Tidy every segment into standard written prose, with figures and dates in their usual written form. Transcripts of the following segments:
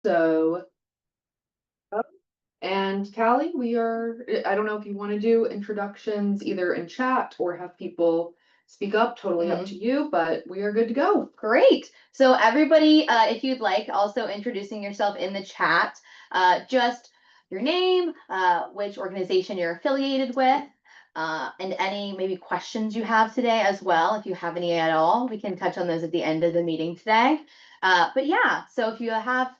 So, and Callie, I don't know if you want to do introductions either in chat or have people speak up, totally up to you, but we are good to go. Great. So everybody, if you'd like, also introducing yourself in the chat, just your name, which organization you're affiliated with, and any maybe questions you have today as well. If you have any at all, we can touch on those at the end of the meeting today. But yeah, so if you have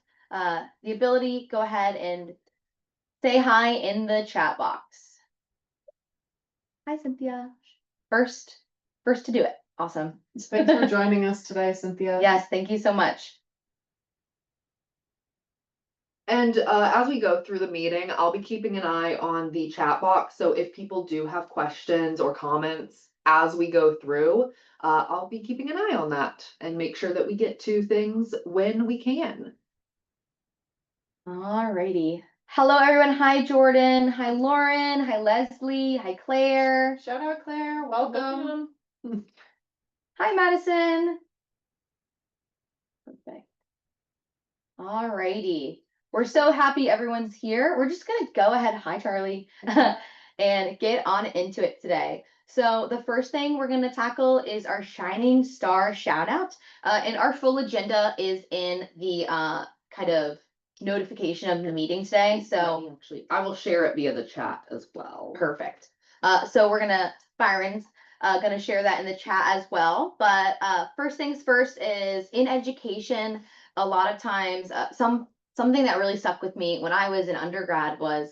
the ability, go ahead and say hi in the chat box. Hi, Cynthia. First to do it. Awesome. Thanks for joining us today, Cynthia. Yes, thank you so much. And as we go through the meeting, I'll be keeping an eye on the chat box. So if people do have questions or comments as we go through, I'll be keeping an eye on that and make sure that we get to things when we can. Alrighty. Hello, everyone. Hi, Jordan. Hi, Lauren. Hi, Leslie. Hi, Claire. Shout out, Claire. Welcome. Hi, Madison. Perfect. Alrighty. We're so happy everyone's here. We're just going to go ahead. Hi, Charlie. And get on into it today. So the first thing we're going to tackle is our Shining Star shout out. And our full agenda is in the kind of notification of the meeting today. So actually, I will share it via the chat as well. perfect. So Byron's gonna share that in the chat as well. But first things first is in education, a lot of times something that really stuck with me when I was an undergrad was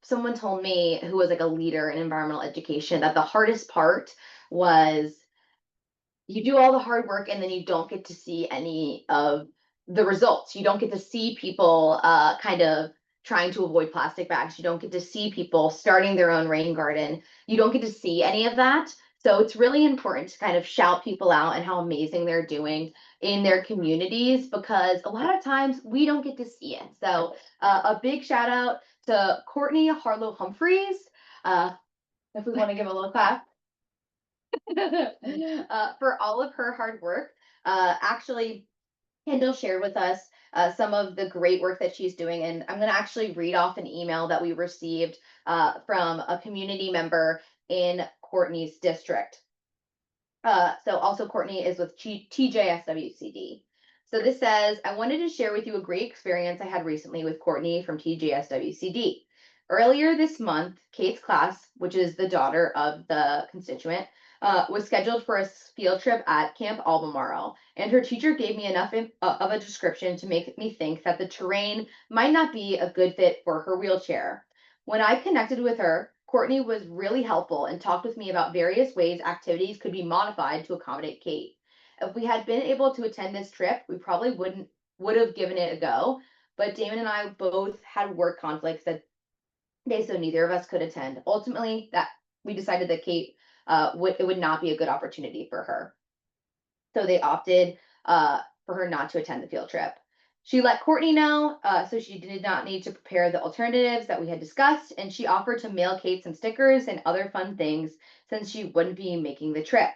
someone told me who was like a leader in environmental education that the hardest part was you do all the hard work and then you don't get to see any of the results. You don't get to see people kind of trying to avoid plastic bags. You don't get to see people starting their own rain garden. You don't get to see any of that. So it's really important to kind of shout people out and how amazing they're doing in their communities because a lot of times we don't get to see it. So a big shout out to Courtney Harlow Humphreys. If we want to give a little clap. For all of her hard work. Actually, Kendall shared with us some of the great work that she's doing, and I'm going to actually read off an email that we received from a community member in Courtney's district. So also Courtney is with TJSWCD. So this says, I wanted to share with you a great experience I had recently with Courtney from TJSWCD. Earlier this month, Kate's class, which is the daughter of the constituent, was scheduled for a field trip at Camp Albemarle, and her teacher gave me enough of a description to make me think that the terrain might not be a good fit for her wheelchair. When I connected with her, Courtney was really helpful and talked with me about various ways activities could be modified to accommodate Kate. If we had been able to attend this trip, we probably would have given it a go, but Damon and I both had work conflicts that day, so neither of us could attend. Ultimately, that we decided that Kate it would not be a good opportunity for her. So they opted for her not to attend the field trip. She let Courtney know, so she did not need to prepare the alternatives that we had discussed, and she offered to mail Kate some stickers and other fun things since she wouldn't be making the trip.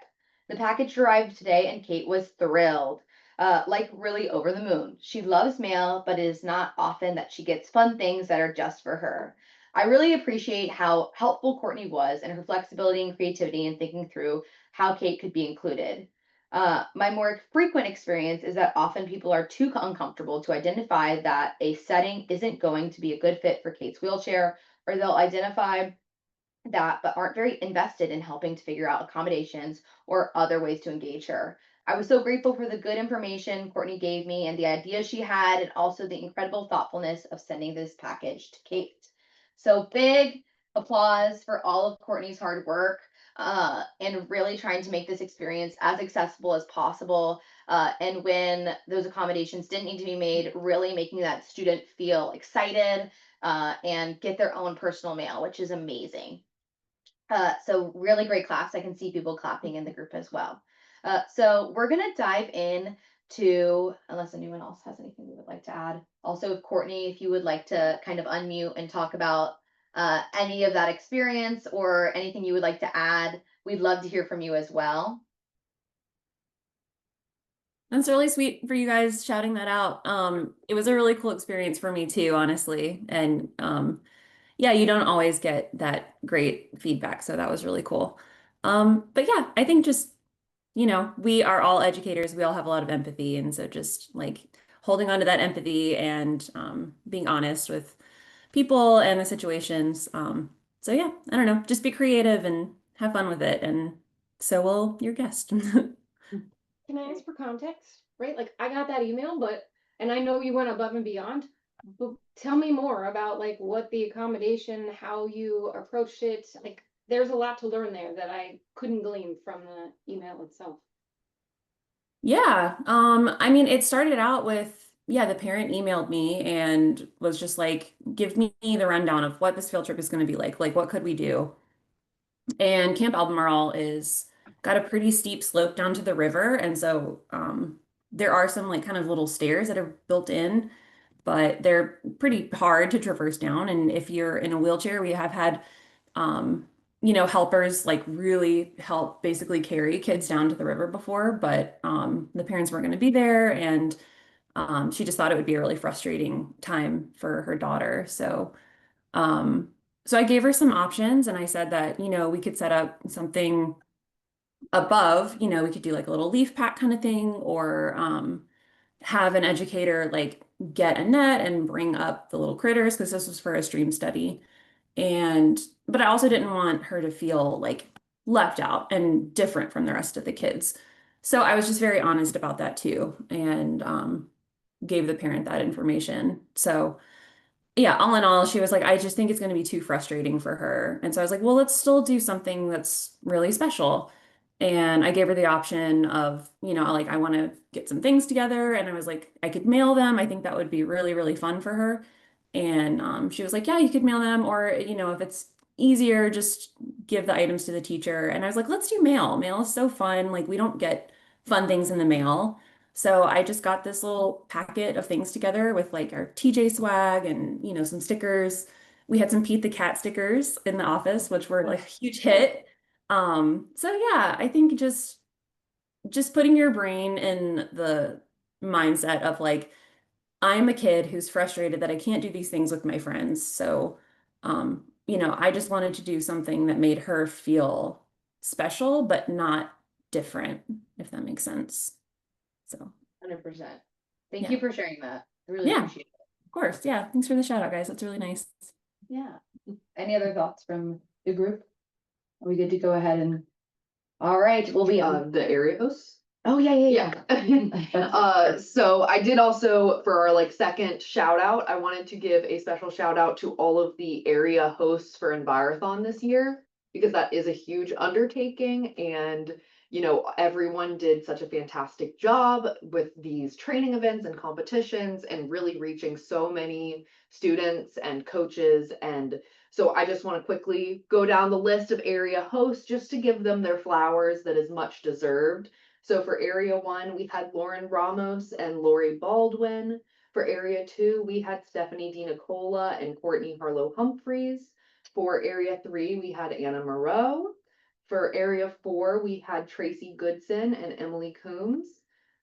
The package arrived today, and Kate was thrilled, like really over the moon. She loves mail, but it is not often that she gets fun things that are just for her. I really appreciate how helpful Courtney was and her flexibility and creativity in thinking through how Kate could be included. My more frequent experience is that often people are too uncomfortable to identify that a setting isn't going to be a good fit for Kate's wheelchair, or they'll identify that but aren't very invested in helping to figure out accommodations or other ways to engage her. I was so grateful for the good information Courtney gave me and the ideas she had, and also the incredible thoughtfulness of sending this package to Kate. So big applause for all of Courtney's hard work and really trying to make this experience as accessible as possible. And when those accommodations didn't need to be made, really making that student feel excited and get their own personal mail, which is amazing. So really great class. I can see people clapping in the group as well. So we're going to dive in to, unless anyone else has anything they would like to add. Also, Courtney, if you would like to kind of unmute and talk about any of that experience or anything you would like to add, we'd love to hear from you as well. That's really sweet for you guys shouting that out. It was a really cool experience for me too, honestly. And yeah, you don't always get that great feedback, so that was really cool. But yeah, I think just, we are all educators, we all have a lot of empathy, and so just like holding on to that empathy and being honest with people and the situations. So yeah, I don't know, just be creative and have fun with it, and so will your guest. Can I ask for context? Right? Like I got that email, and I know you went above and beyond, but tell me more about like what the accommodation, how you approached it. Like there's a lot to learn there that I couldn't glean from the email itself. Yeah. I mean, it started out with, yeah, the parent emailed me and was just like, give me the rundown of what this field trip is going to be like what could we do? And Camp Albemarle is got a pretty steep slope down to the river. And so there are some like kind of little stairs that are built in, but they're pretty hard to traverse down. And if you're in a wheelchair, we have had um, helpers like really help basically carry kids down to the river before, but the parents weren't going to be there, and she just thought it would be a really frustrating time for her daughter. Um, so I gave her some options, and I said that, we could set up something above, we could do like a little leaf pack kind of thing, or have an educator like get a net and bring up the little critters because this was for a stream study. And but I also didn't want her to feel like left out and different from the rest of the kids. So I was just very honest about that too, and gave the parent that information. So yeah, all in all, she was like, I just think it's going to be too frustrating for her. And so I was like, well, let's still do something that's really special. And I gave her the option of, like, I want to get some things together. And I was like, I could mail them. I think that would be really, really fun for her. And she was like, yeah, you could mail them. Or, if it's easier, just give the items to the teacher. And I was like, let's do mail. Mail is so fun. Like, we don't get fun things in the mail. So I just got this little packet of things together with like our TJ swag and, some stickers. We had some Pete the Cat stickers in the office, which were like a huge hit. So yeah, I think just putting your brain in the mindset of like, I'm a kid who's frustrated that I can't do these things with my friends. So, I just wanted to do something that made her feel special, but not different, if that makes sense. So 100%. Thank yeah. you for sharing that. I really Yeah, appreciate it. of course. Yeah. Thanks for the shout out, guys. That's really nice. Yeah. Any other thoughts from the group? Are we good to go ahead and all right, we'll be The area hosts. Oh yeah. So I did also, for our like second shout out, I wanted to give a special shout out to all of the area hosts for Envirothon this year, because that is a huge undertaking, and everyone did such a fantastic job with these training events and competitions and really reaching so many students and coaches. And so I just want to quickly go down the list of area hosts just to give them their flowers that is much deserved. So for Area 1, we had Lauren Ramos and Lori Baldwin. For Area 2, we had Stephanie DiNicola and Courtney Harlow Humphreys. For Area 3, we had Anna Moreau. For Area 4, we had Tracy Goodson and Emily Coombs.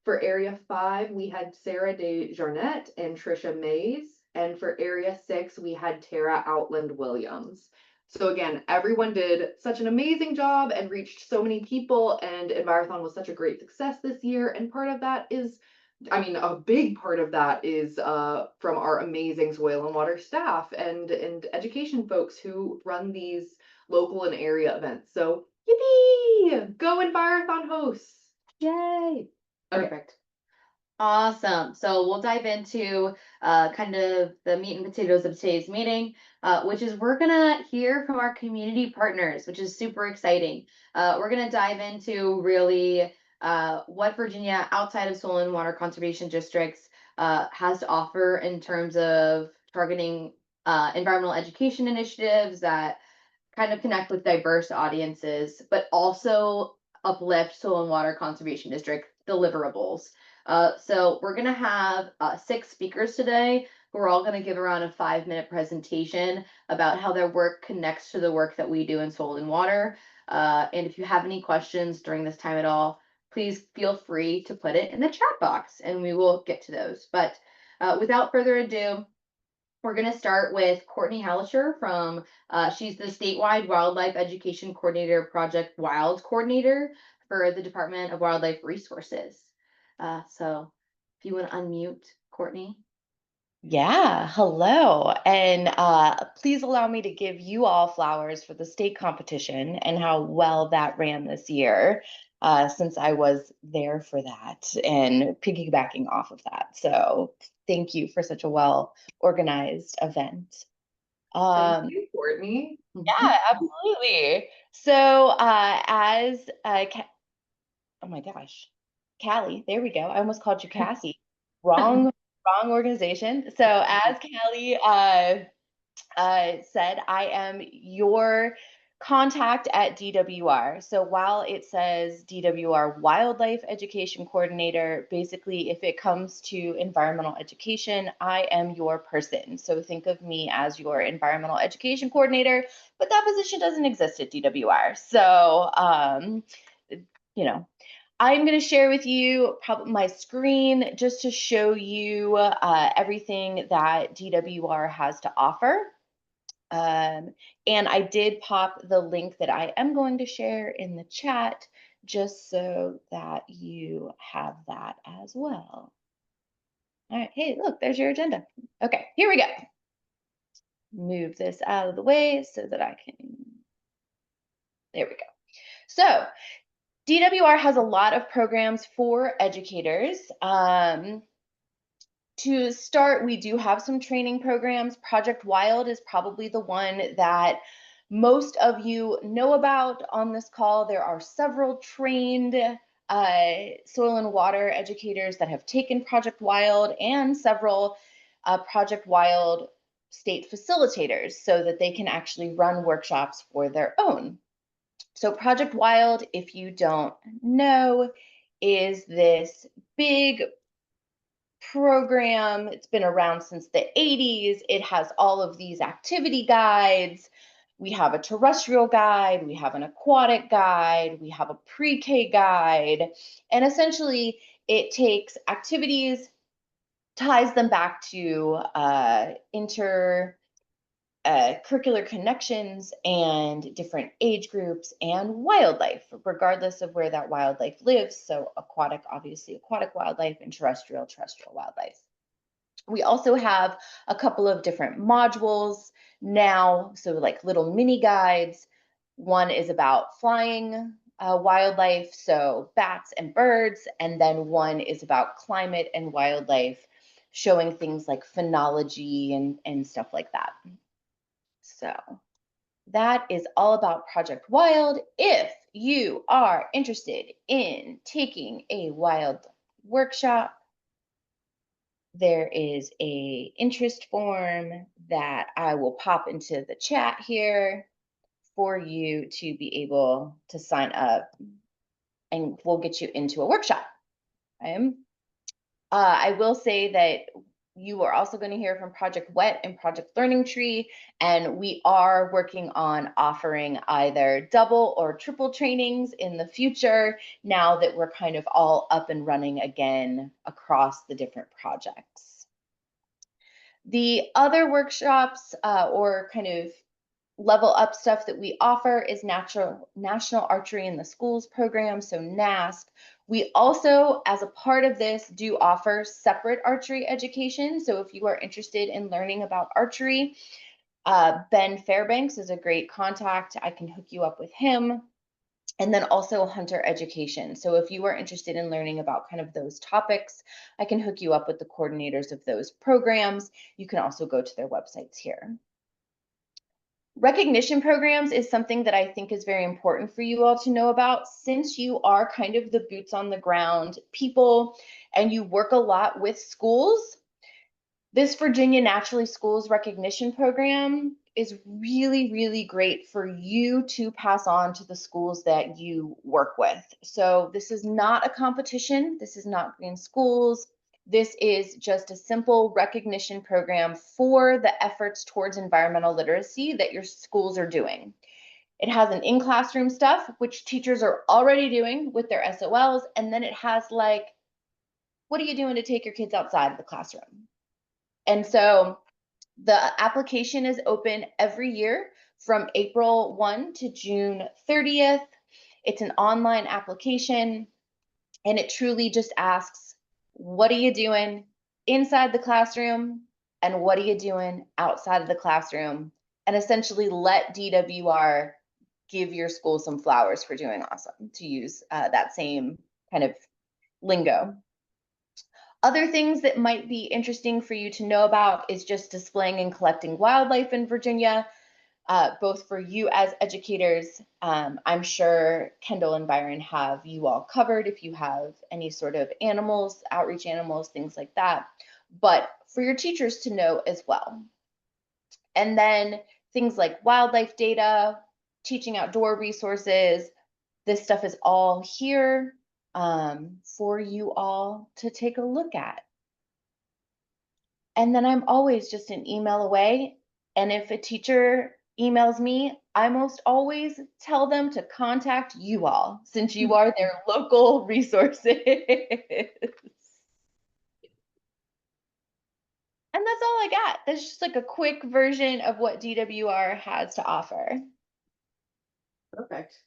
For Area 5, we had Sarah Desjarnette and Trisha Mays. And for Area 6, we had Tara Outland Williams. So again, everyone did such an amazing job and reached so many people, and Envirothon was such a great success this year. And part of that is, a big part of that is from our amazing soil and water staff and education folks who run these local and area events. So yippee! Go Envirothon hosts! Yay. Okay. Perfect. Awesome. So we'll dive into kind of the meat and potatoes of today's meeting, which is we're gonna hear from our community partners, which is super exciting. We're gonna dive into really what Virginia outside of soil and water conservation districts has to offer in terms of targeting environmental education initiatives that kind of connect with diverse audiences, but also uplift soil and water conservation district deliverables. So we're gonna have 6 speakers today who are all gonna give around a 5-minute presentation about how their work connects to the work that we do in soil and water. And if you have any questions during this time at all, please feel free to put it in the chat box and we will get to those. But without further ado, we're going to start with Courtney Hallisher from, she's the statewide wildlife education coordinator, Project Wild coordinator for the Department of Wildlife Resources. So if you want to unmute, Courtney. Yeah, hello. And please allow me to give you all flowers for the state competition and how well that ran this year, since I was there for that and piggybacking off of that. So thank you for such a well organized event. Thank you, Courtney. Yeah, absolutely. So oh my gosh, Callie, there we go. I almost called you Cassie. Wrong organization. So as Callie said, I am your contact at DWR. So while it says DWR Wildlife Education Coordinator, basically if it comes to environmental education, I am your person. So think of me as your environmental education coordinator, but that position doesn't exist at DWR. So, you know, I'm going to share with you my screen just to show you everything that DWR has to offer. And I did pop the link that I am going to share in the chat just so that you have that as well. All right, hey, look, there's your agenda. Okay, here we go. Move this out of the way so that I can, there we go. So DWR has a lot of programs for educators. To start, we do have some training programs. Project Wild is probably the one that most of you know about on this call. There are several trained soil and water educators that have taken Project Wild and several Project Wild state facilitators so that they can actually run workshops for their own. So Project Wild, if you don't know, is this big program. It's been around since the 80s. It has all of these activity guides. We have a terrestrial guide, we have an aquatic guide, we have a pre-K guide, and essentially it takes activities, ties them back to curricular connections and different age groups and wildlife, regardless of where that wildlife lives. So aquatic, obviously aquatic wildlife, and terrestrial wildlife. We also have a couple of different modules now, so like little mini guides. One is about flying wildlife, so bats and birds, and then one is about climate and wildlife, showing things like phenology and stuff like that. So that is all about Project Wild. If you are interested in taking a wild workshop, there is a interest form that I will pop into the chat here for you to be able to sign up, and we'll get you into a workshop. I will say that you are also going to hear from Project WET and Project Learning Tree, and we are working on offering either double or triple trainings in the future now that we're kind of all up and running again across the different projects. The other workshops or kind of level up stuff that we offer is National Archery in the Schools program, so NASC. We also, as a part of this, do offer separate archery education. So if you are interested in learning about archery, Ben Fairbanks is a great contact. I can hook you up with him. And then also hunter education. So if you are interested in learning about kind of those topics, I can hook you up with the coordinators of those programs. You can also go to their websites here. Recognition programs is something that I think is very important for you all to know about, since you are kind of the boots on the ground people and you work a lot with schools. This Virginia Naturally Schools Recognition Program is really, really great for you to pass on to the schools that you work with. So this is not a competition. This is not Green Schools. This is just a simple recognition program for the efforts towards environmental literacy that your schools are doing. It has an in-classroom stuff, which teachers are already doing with their SOLs. And then it has like, what are you doing to take your kids outside of the classroom? And so the application is open every year from April 1 to June 30th. It's an online application, and it truly just asks, what are you doing inside the classroom and what are you doing outside of the classroom? And essentially let DWR give your school some flowers for doing awesome, to use that same kind of lingo. Other things that might be interesting for you to know about is just displaying and collecting wildlife in Virginia, both for you as educators. I'm sure Kendall and Byron have you all covered if you have any sort of animals, outreach animals, things like that, but for your teachers to know as well. And then things like wildlife data, teaching outdoor resources, this stuff is all here for you all to take a look at. And then I'm always just an email away. And if a teacher emails me, I most always tell them to contact you all, since you are their local resources. And that's all I got. That's just like a quick version of what DWR has to offer. Perfect.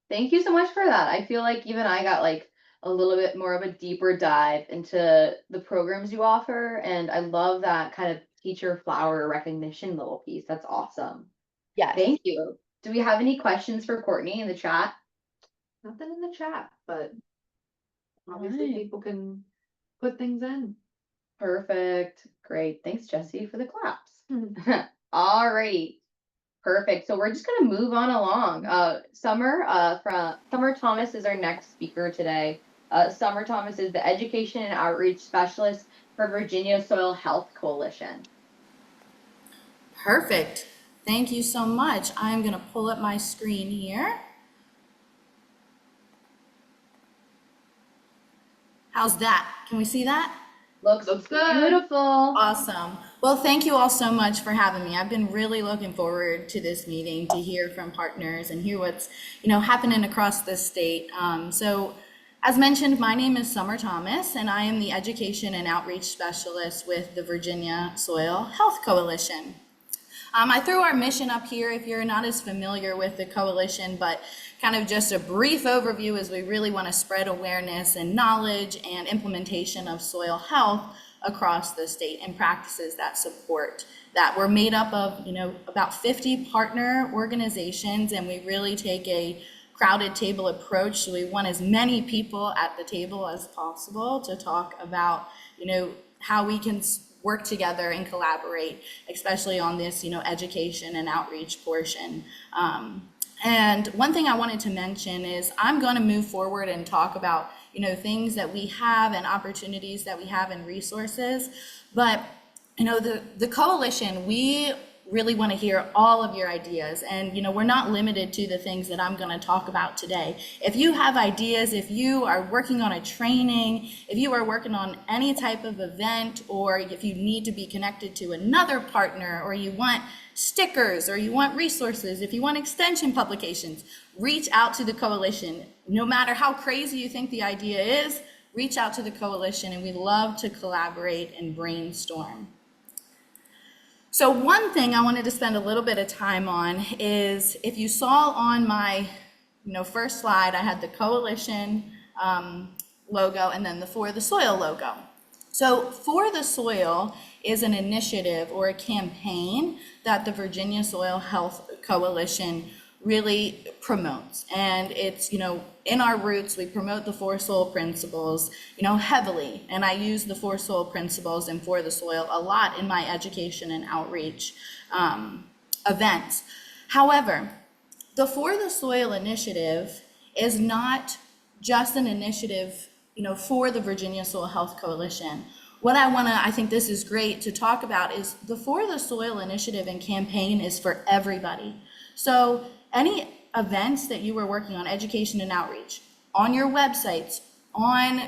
Thank you so much for that. I feel like even I got like a little bit more of a deeper dive into the programs you offer. And I love that kind of teacher flower recognition little piece. That's awesome. Yes. Thank you. Do we have any questions for Courtney in the chat? Nothing in the chat, but obviously Alright. people can put things in. Perfect. Great. Thanks, Jesse, for the claps. Alrighty. Perfect. So we're just gonna move on along. Summer Thomas is our next speaker today. Summer Thomas is the Education and Outreach Specialist for Virginia Soil Health Coalition. Perfect. Thank you so much. I'm going to pull up my screen here. How's that? Can we see that? Looks Looks good. good. Beautiful. Awesome. Well, thank you all so much for having me. I've been really looking forward to this meeting to hear from partners and hear what's, happening across the state. So as mentioned, my name is Summer Thomas, and I am the Education and Outreach Specialist with the Virginia Soil Health Coalition. I threw our mission up here if you're not as familiar with the coalition, but kind of just a brief overview as we really want to spread awareness and knowledge and implementation of soil health across the state and practices that support that. We're made up of, about 50 partner organizations, and we really take a crowded table approach. So we want as many people at the table as possible to talk about, how we can work together and collaborate, especially on this, education and outreach portion. And one thing I wanted to mention is I'm going to move forward and talk about, things that we have and opportunities that we have and resources. But, the coalition, we really want to hear all of your ideas. And, we're not limited to the things that I'm going to talk about today. If you have ideas, if you are working on a training, if you are working on any type of event, or if you need to be connected to another partner, or you want stickers, or you want resources, if you want extension publications, reach out to the coalition. No matter how crazy you think the idea is, reach out to the coalition, and we love to collaborate and brainstorm. So one thing I wanted to spend a little bit of time on is, if you saw on my first slide, I had the coalition logo and then the For the Soil logo. So For the Soil is an initiative or a campaign that the Virginia Soil Health Coalition really promotes. And it's, in our roots, we promote the For Soil principles, heavily. And I use the For Soil principles and For the Soil a lot in my education and outreach events. However, the For the Soil initiative is not just an initiative, for the Virginia Soil Health Coalition. What I think this is great to talk about is the For the Soil initiative and campaign is for everybody. So any events that you were working on, education and outreach, on your websites, on,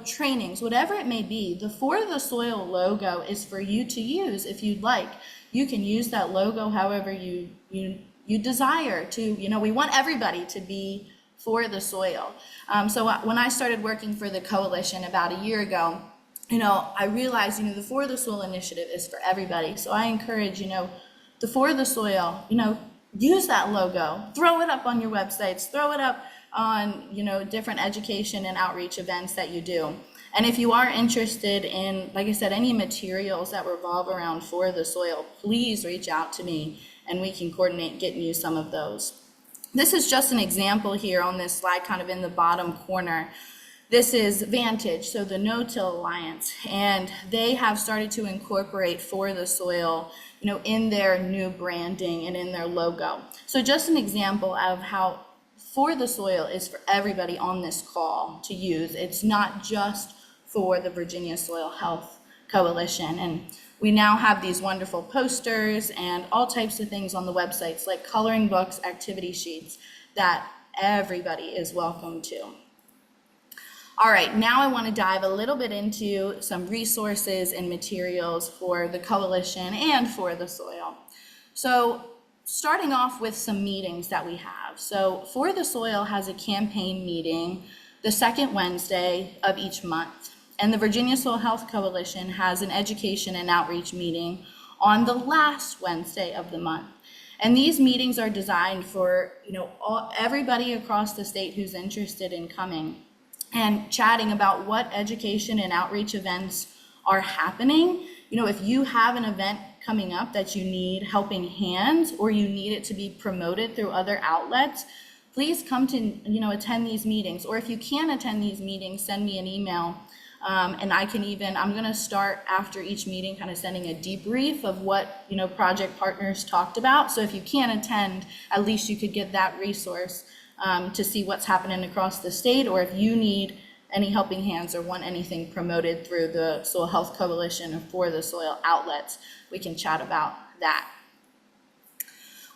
trainings, whatever it may be, the For the Soil logo is for you to use if you'd like. You can use that logo however you you desire to, we want everybody to be for the soil. So when I started working for the coalition about a year ago, I realized, the For the Soil initiative is for everybody. So I encourage, the For the Soil, use that logo, throw it up on your websites, throw it up on, different education and outreach events that you do. And if you are interested in, like I said, any materials that revolve around For the Soil, please reach out to me and we can coordinate getting you some of those. This is just an example here on this slide, kind of in the bottom corner. This is Vantage, so the No-Till Alliance, and they have started to incorporate For the Soil, in their new branding and in their logo. So just an example of how For the Soil is for everybody on this call to use. It's not just for the Virginia Soil Health Coalition. And we now have these wonderful posters and all types of things on the websites, like coloring books, activity sheets, that everybody is welcome to. All right, now I want to dive a little bit into some resources and materials for the coalition and For the Soil. So starting off with some meetings that we have. So For the Soil has a campaign meeting the second Wednesday of each month. And the Virginia Soil Health Coalition has an education and outreach meeting on the last Wednesday of the month. And these meetings are designed for, everybody across the state who's interested in coming and chatting about what education and outreach events are happening. If you have an event coming up that you need helping hands or you need it to be promoted through other outlets, please come to, attend these meetings. Or if you can't attend these meetings, send me an email. And I'm going to start after each meeting kind of sending a debrief of what, project partners talked about. So if you can't attend, at least you could get that resource to see what's happening across the state, or if you need any helping hands or want anything promoted through the Soil Health Coalition or For the Soil outlets, we can chat about that.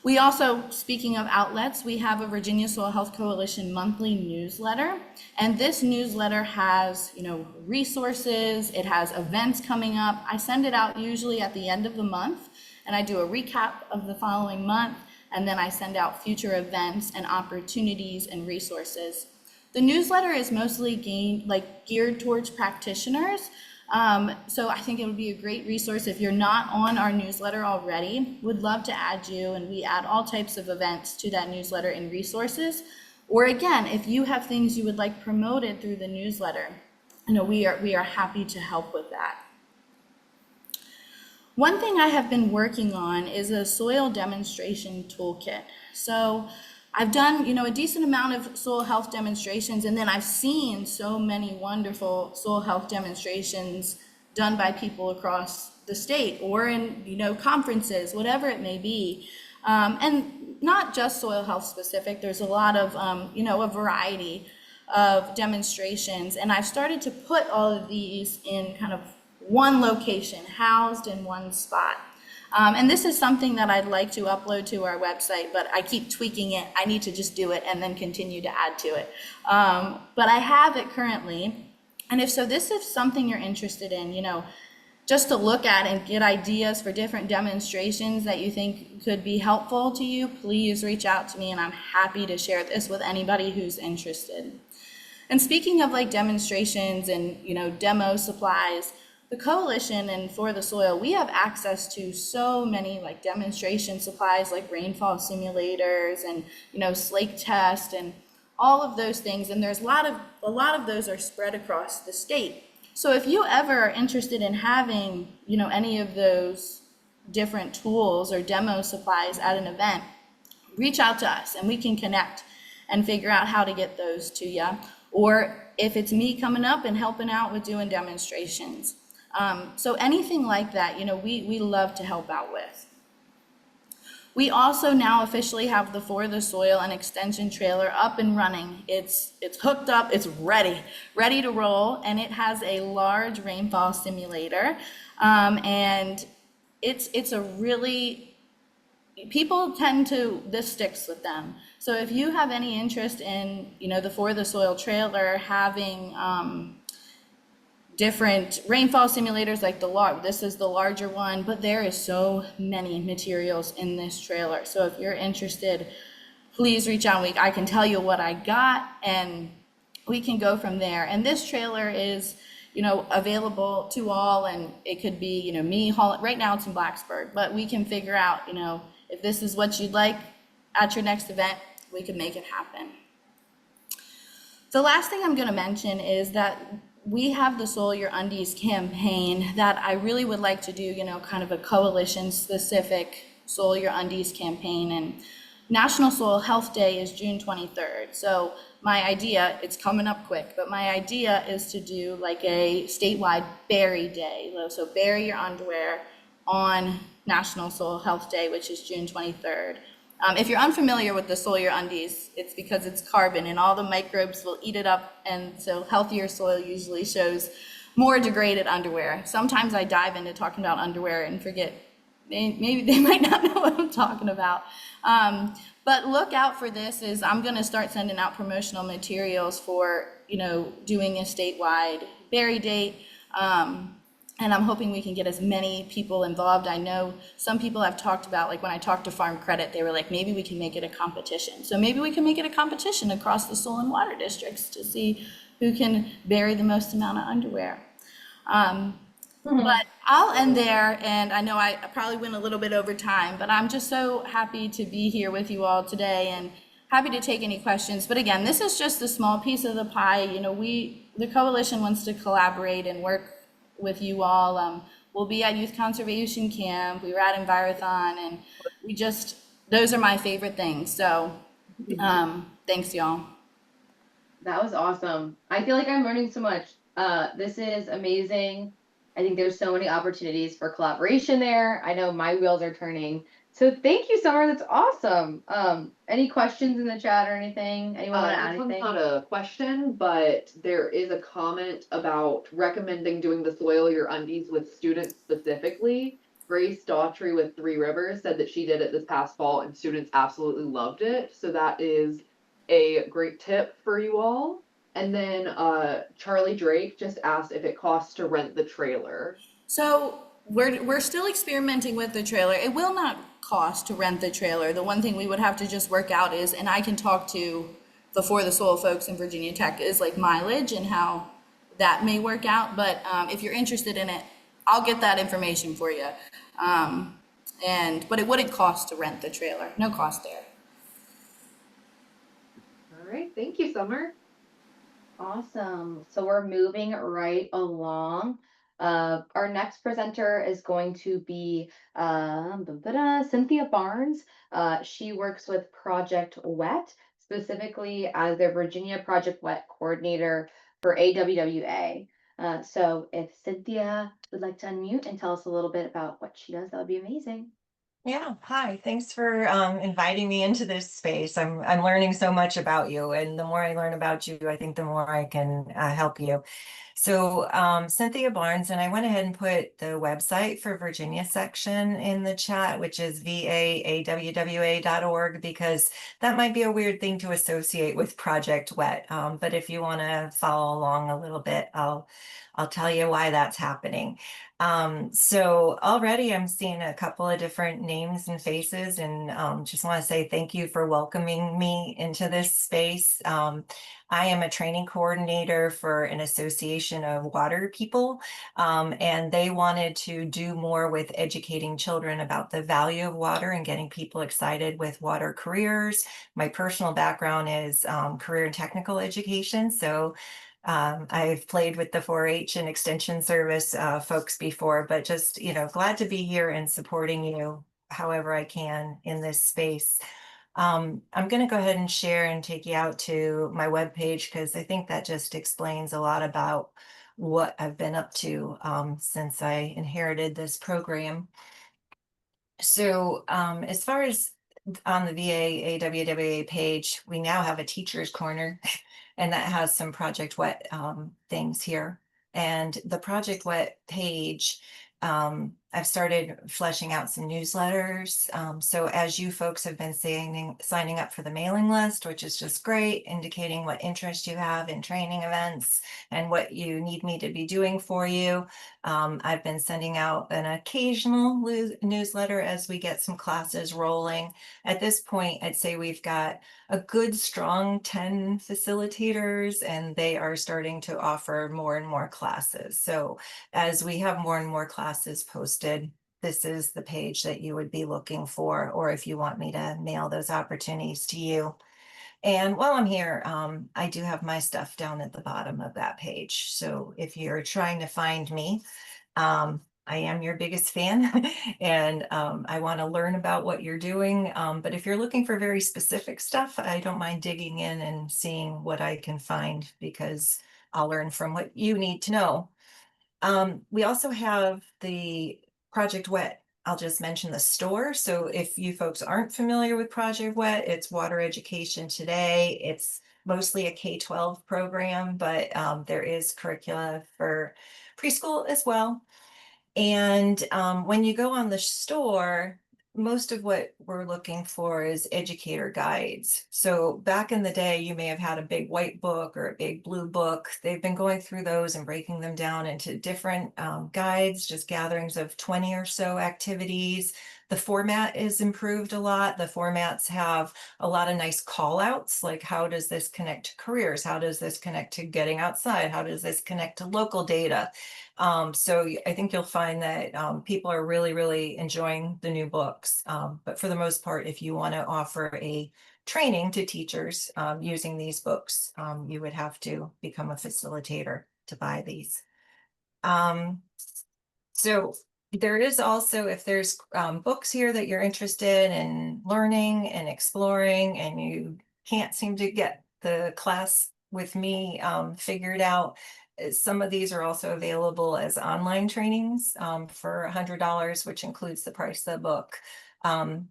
We also, speaking of outlets, we have a Virginia Soil Health Coalition monthly newsletter, and this newsletter has, resources, it has events coming up. I send it out usually at the end of the month, and I do a recap of the following month, and then I send out future events and opportunities and resources. The newsletter is mostly geared towards practitioners. So I think it would be a great resource if you're not on our newsletter already. Would love to add you, and we add all types of events to that newsletter and resources. Or again, if you have things you would like promoted through the newsletter, we are happy to help with that. One thing I have been working on is a soil demonstration toolkit. So I've done, a decent amount of soil health demonstrations, and then I've seen so many wonderful soil health demonstrations done by people across the state or in, conferences, whatever it may be. And not just soil health specific, there's a lot of, a variety of demonstrations. And I've started to put all of these in kind of one location, housed in one spot. And this is something that I'd like to upload to our website, but I keep tweaking it. I need to just do it and then continue to add to it. But I have it currently. And if so, this is something you're interested in, just to look at and get ideas for different demonstrations that you think could be helpful to you, please reach out to me and I'm happy to share this with anybody who's interested. And speaking of demonstrations and, demo supplies, the coalition and For the Soil, we have access to so many demonstration supplies like rainfall simulators and slake test and all of those things. And there's a lot of those are spread across the state. So if you ever are interested in having any of those different tools or demo supplies at an event, reach out to us and we can connect and figure out how to get those to you. Or if it's me coming up and helping out with doing demonstrations. So anything like that, we love to help out with. We also now officially have the For the Soil and Extension trailer up and running. It's hooked up, it's ready to roll, and it has a large rainfall simulator. And it's a really, people tend to, this sticks with them. So if you have any interest in, the For the Soil trailer having, different rainfall simulators like this is the larger one, but there is so many materials in this trailer. So if you're interested, please reach out. I can tell you what I got and we can go from there. And this trailer is, available to all, and it could be, me haul it. Right now it's in Blacksburg, but we can figure out, if this is what you'd like at your next event, we can make it happen. The last thing I'm going to mention is that we have the Soil Your Undies campaign that I really would like to do, kind of a coalition specific Soil Your Undies campaign. And National Soil Health Day is June 23rd. So my idea, it's coming up quick, but my idea is to do like a statewide bury day. So bury your underwear on National Soil Health Day, which is June 23rd. If you're unfamiliar with the Soil Your Undies, it's because it's carbon and all the microbes will eat it up. And so healthier soil usually shows more degraded underwear. Sometimes I dive into talking about underwear and forget, maybe they might not know what I'm talking about. But look out for this. I'm going to start sending out promotional materials for, doing a statewide bury date. And I'm hoping we can get as many people involved. I know some people have talked about, like when I talked to Farm Credit, they were like, maybe we can make it a competition. So maybe we can make it a competition across the soil and water districts to see who can bury the most amount of underwear. But I'll end there, and I know I probably went a little bit over time, but I'm just so happy to be here with you all today and happy to take any questions. But again, this is just a small piece of the pie. The coalition wants to collaborate and work with you all. We'll be at Youth Conservation Camp. We were at Envirothon, and those are my favorite things. So thanks, y'all. That was awesome. I feel like I'm learning so much. This is amazing. I think there's so many opportunities for collaboration there. I know my wheels are turning. So thank you, Summer. That's awesome. Any questions in the chat or anything? Anyone want to add This one's anything? not a question, but there is a comment about recommending doing the Soil Your Undies with students specifically. Grace Daughtry with Three Rivers said that she did it this past fall and students absolutely loved it. So that is a great tip for you all. And then Charlie Drake just asked if it costs to rent the trailer. So we're still experimenting with the trailer. It will not cost to rent the trailer. The one thing we would have to just work out is, and I can talk to the For the Soil folks in Virginia Tech, is like mileage and how that may work out. But if you're interested in it, I'll get that information for you. But it wouldn't cost to rent the trailer. No cost there. All right, thank you, Summer. Awesome. So we're moving right along. Our next presenter is going to be Cynthia Barnes. She works with Project WET, specifically as their Virginia Project WET coordinator for AWWA. So if Cynthia would like to unmute and tell us a little bit about what she does, that would be amazing. Yeah, hi. Thanks for inviting me into this space. I'm learning so much about you, and the more I learn about you, I think the more I can help you. So Cynthia Barnes, and I went ahead and put the website for Virginia section in the chat, which is vaawwa.org, because that might be a weird thing to associate with Project WET. But if you want to follow along a little bit, I'll tell you why that's happening. So already I'm seeing a couple of different names and faces, and just want to say thank you for welcoming me into this space. I am a training coordinator for an association of water people, and they wanted to do more with educating children about the value of water and getting people excited with water careers. My personal background is career and technical education, so I've played with the 4-H and Extension Service folks before, but just, glad to be here and supporting you however I can in this space. I'm going to go ahead and share and take you out to my webpage, because I think that just explains a lot about what I've been up to since I inherited this program. So as far as on the VA AWWA page, we now have a teacher's corner, and that has some Project WET things here. And the Project WET page, I've started fleshing out some newsletters. So as you folks have been signing up for the mailing list, which is just great, indicating what interest you have in training events and what you need me to be doing for you. I've been sending out an occasional newsletter as we get some classes rolling. At this point, I'd say we've got a good strong 10 facilitators, and they are starting to offer more and more classes. So as we have more and more classes posted, this is the page that you would be looking for, or if you want me to mail those opportunities to you. And while I'm here, I do have my stuff down at the bottom of that page. So if you're trying to find me, I am your biggest fan and I want to learn about what you're doing. But if you're looking for very specific stuff, I don't mind digging in and seeing what I can find, because I'll learn from what you need to know. We also have the Project WET. I'll just mention the store. So if you folks aren't familiar with Project WET, it's Water Education Today. It's mostly a K-12 program, but there is curricula for preschool as well. And when you go on the store, most of what we're looking for is educator guides. So back in the day, you may have had a big white book or a big blue book. They've been going through those and breaking them down into different guides, just gatherings of 20 or so activities. The format is improved a lot. The formats have a lot of nice call outs, like how does this connect to careers? How does this connect to getting outside? How does this connect to local data? So I think you'll find that people are really, really enjoying the new books. But for the most part, if you want to offer a training to teachers using these books, you would have to become a facilitator to buy these. So there is also, if there's books here that you're interested in learning and exploring and you can't seem to get the class with me figured out, some of these are also available as online trainings for $100, which includes the price of the book.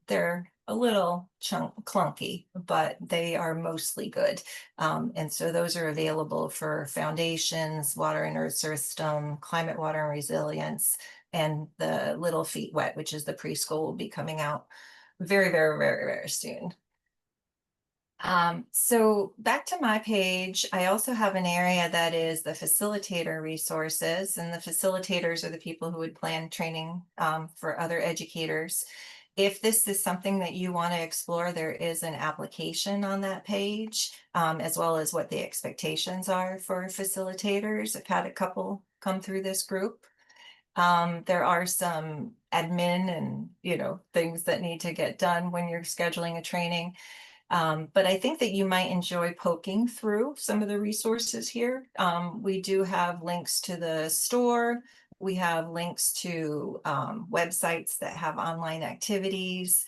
They're a little clunky, but they are mostly good. And so those are available for foundations, water and earth system, climate, water and resilience, and the Little Feet Wet, which is the preschool, will be coming out very, very, very, very soon. So back to my page, I also have an area that is the facilitator resources, and the facilitators are the people who would plan training for other educators. If this is something that you want to explore, there is an application on that page, as well as what the expectations are for facilitators. I've had a couple come through this group. There are some admin and, things that need to get done when you're scheduling a training. But I think that you might enjoy poking through some of the resources here. We do have links to the store. We have links to websites that have online activities.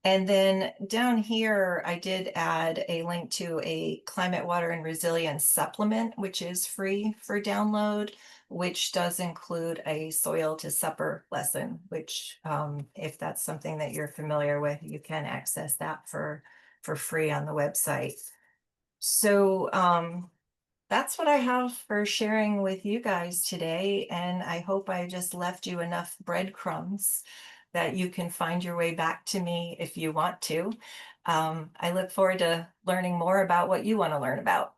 And then down here, I did add a link to a climate, water, and resilience supplement, which is free for download, which does include a soil to supper lesson, which if that's something that you're familiar with, you can access that for free on the website. So that's what I have for sharing with you guys today. And I hope I just left you enough breadcrumbs that you can find your way back to me if you want to. I look forward to learning more about what you want to learn about.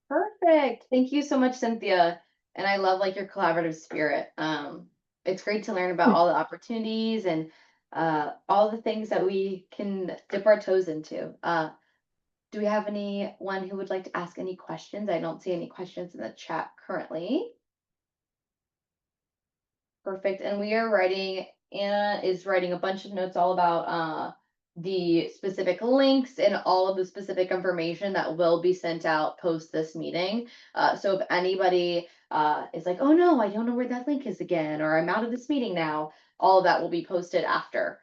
Perfect. Thank you so much, Cynthia. And I love your collaborative spirit. It's great to learn about all the opportunities and all the things that we can dip our toes into. Do we have anyone who would like to ask any questions? I don't see any questions in the chat currently. Perfect. And we are writing, Anna is writing a bunch of notes all about the specific links and all of the specific information that will be sent out post this meeting. So if anybody is like, oh no, I don't know where that link is again, or I'm out of this meeting now, all of that will be posted after.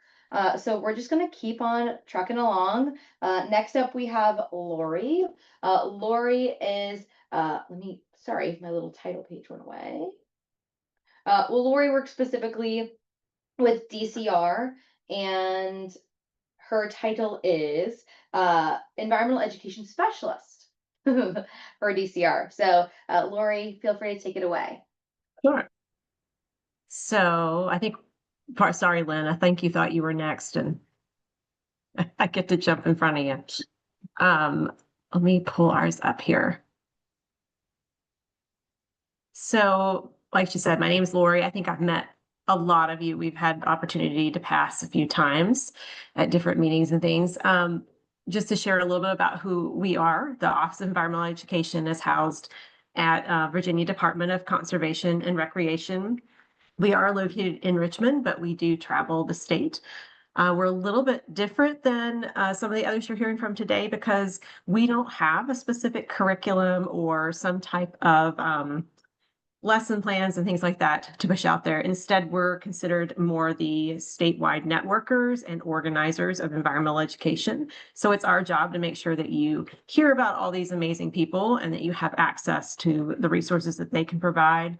So we're just going to keep on trucking along. Next up, we have Lori. Lori is, sorry, my little title page went away. Well, Lori works specifically with DCR, and her title is Environmental Education Specialist for DCR. So, Lori, feel free to take it away. Sure. So I think, sorry, Lynn, I think you thought you were next and I get to jump in front of you. Let me pull ours up here. So, like she said, my name is Lori. I think I've met a lot of you. We've had the opportunity to pass a few times at different meetings and things. Just to share a little bit about who we are, the Office of Environmental Education is housed at Virginia Department of Conservation and Recreation. We are located in Richmond, but we do travel the state. We're a little bit different than some of the others you're hearing from today because we don't have a specific curriculum or some type of lesson plans and things like that to push out there. Instead, we're considered more the statewide networkers and organizers of environmental education. So it's our job to make sure that you hear about all these amazing people and that you have access to the resources that they can provide.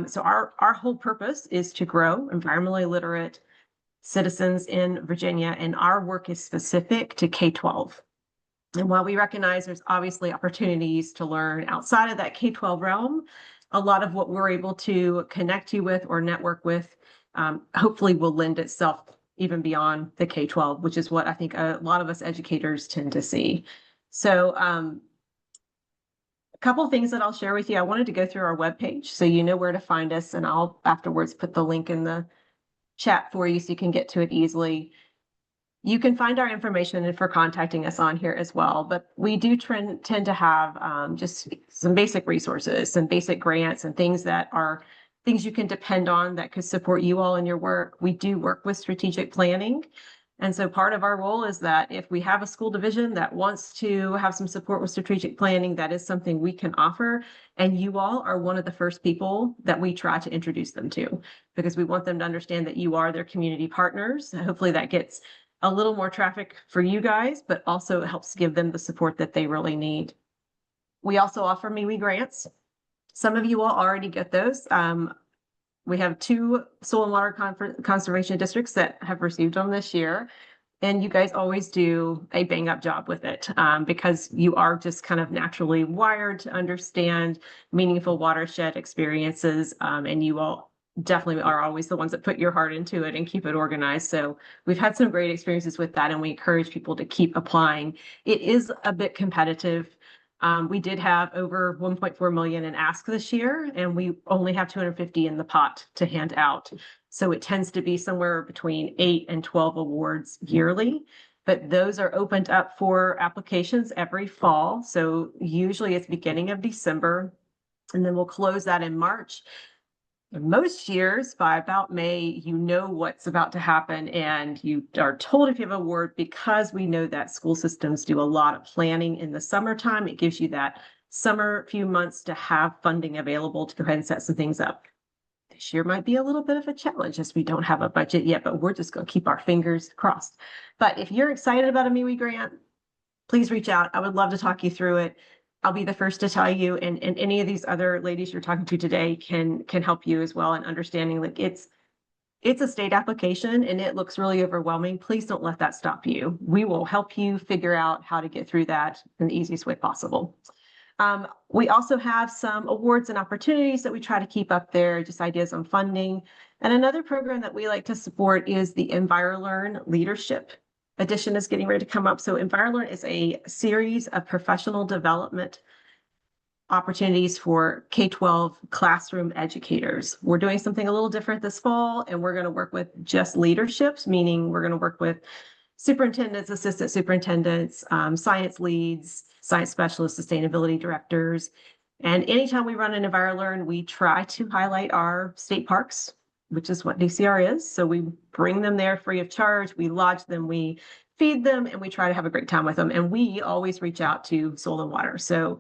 So our whole purpose is to grow environmentally literate citizens in Virginia, and our work is specific to K-12. And while we recognize there's obviously opportunities to learn outside of that K-12 realm, a lot of what we're able to connect you with or network with, hopefully will lend itself even beyond the K-12, which is what I think a lot of us educators tend to see. So a couple of things that I'll share with you. I wanted to go through our webpage so you know where to find us, and I'll afterwards put the link in the chat for you so you can get to it easily. You can find our information for contacting us on here as well, but we do tend to have just some basic resources, some basic grants and things that are things you can depend on that could support you all in your work. We do work with strategic planning. And so part of our role is that if we have a school division that wants to have some support with strategic planning, that is something we can offer. And you all are one of the first people that we try to introduce them to, because we want them to understand that you are their community partners. Hopefully that gets a little more traffic for you guys, but also it helps give them the support that they really need. We also offer MWE grants. Some of you will already get those. We have 2 soil and water conservation districts that have received them this year. And you guys always do a bang up job with it because you are just kind of naturally wired to understand meaningful watershed experiences. And you all definitely are always the ones that put your heart into it and keep it organized. So we've had some great experiences with that, and we encourage people to keep applying. It is a bit competitive. We did have over 1.4 million in ask this year, and we only have 250 in the pot to hand out. So it tends to be somewhere between 8 and 12 awards yearly, but those are opened up for applications every fall. So usually it's beginning of December, and then we'll close that in March. Most years, by about May, you know what's about to happen, and you are told if you have a award because we know that school systems do a lot of planning in the summertime. It gives you that summer few months to have funding available to go ahead and set some things up. This year might be a little bit of a challenge as we don't have a budget yet, but we're just going to keep our fingers crossed. But if you're excited about a MWE grant, please reach out. I would love to talk you through it. I'll be the first to tell you, and any of these other ladies you're talking to today can help you as well in understanding, like, it's a state application and it looks really overwhelming. Please don't let that stop you. We will help you figure out how to get through that in the easiest way possible. We also have some awards and opportunities that we try to keep up there, just ideas on funding. And another program that we like to support is the EnviroLearn Leadership Edition is getting ready to come up. So EnviroLearn is a series of professional development opportunities for K-12 classroom educators. We're doing something a little different this fall, and we're going to work with just leaderships, meaning we're going to work with superintendents, assistant superintendents, science leads, science specialists, sustainability directors. And anytime we run an EnviroLearn, we try to highlight our state parks, which is what DCR is. So we bring them there free of charge. We lodge them, we feed them, and we try to have a great time with them. And we always reach out to Soil and Water. So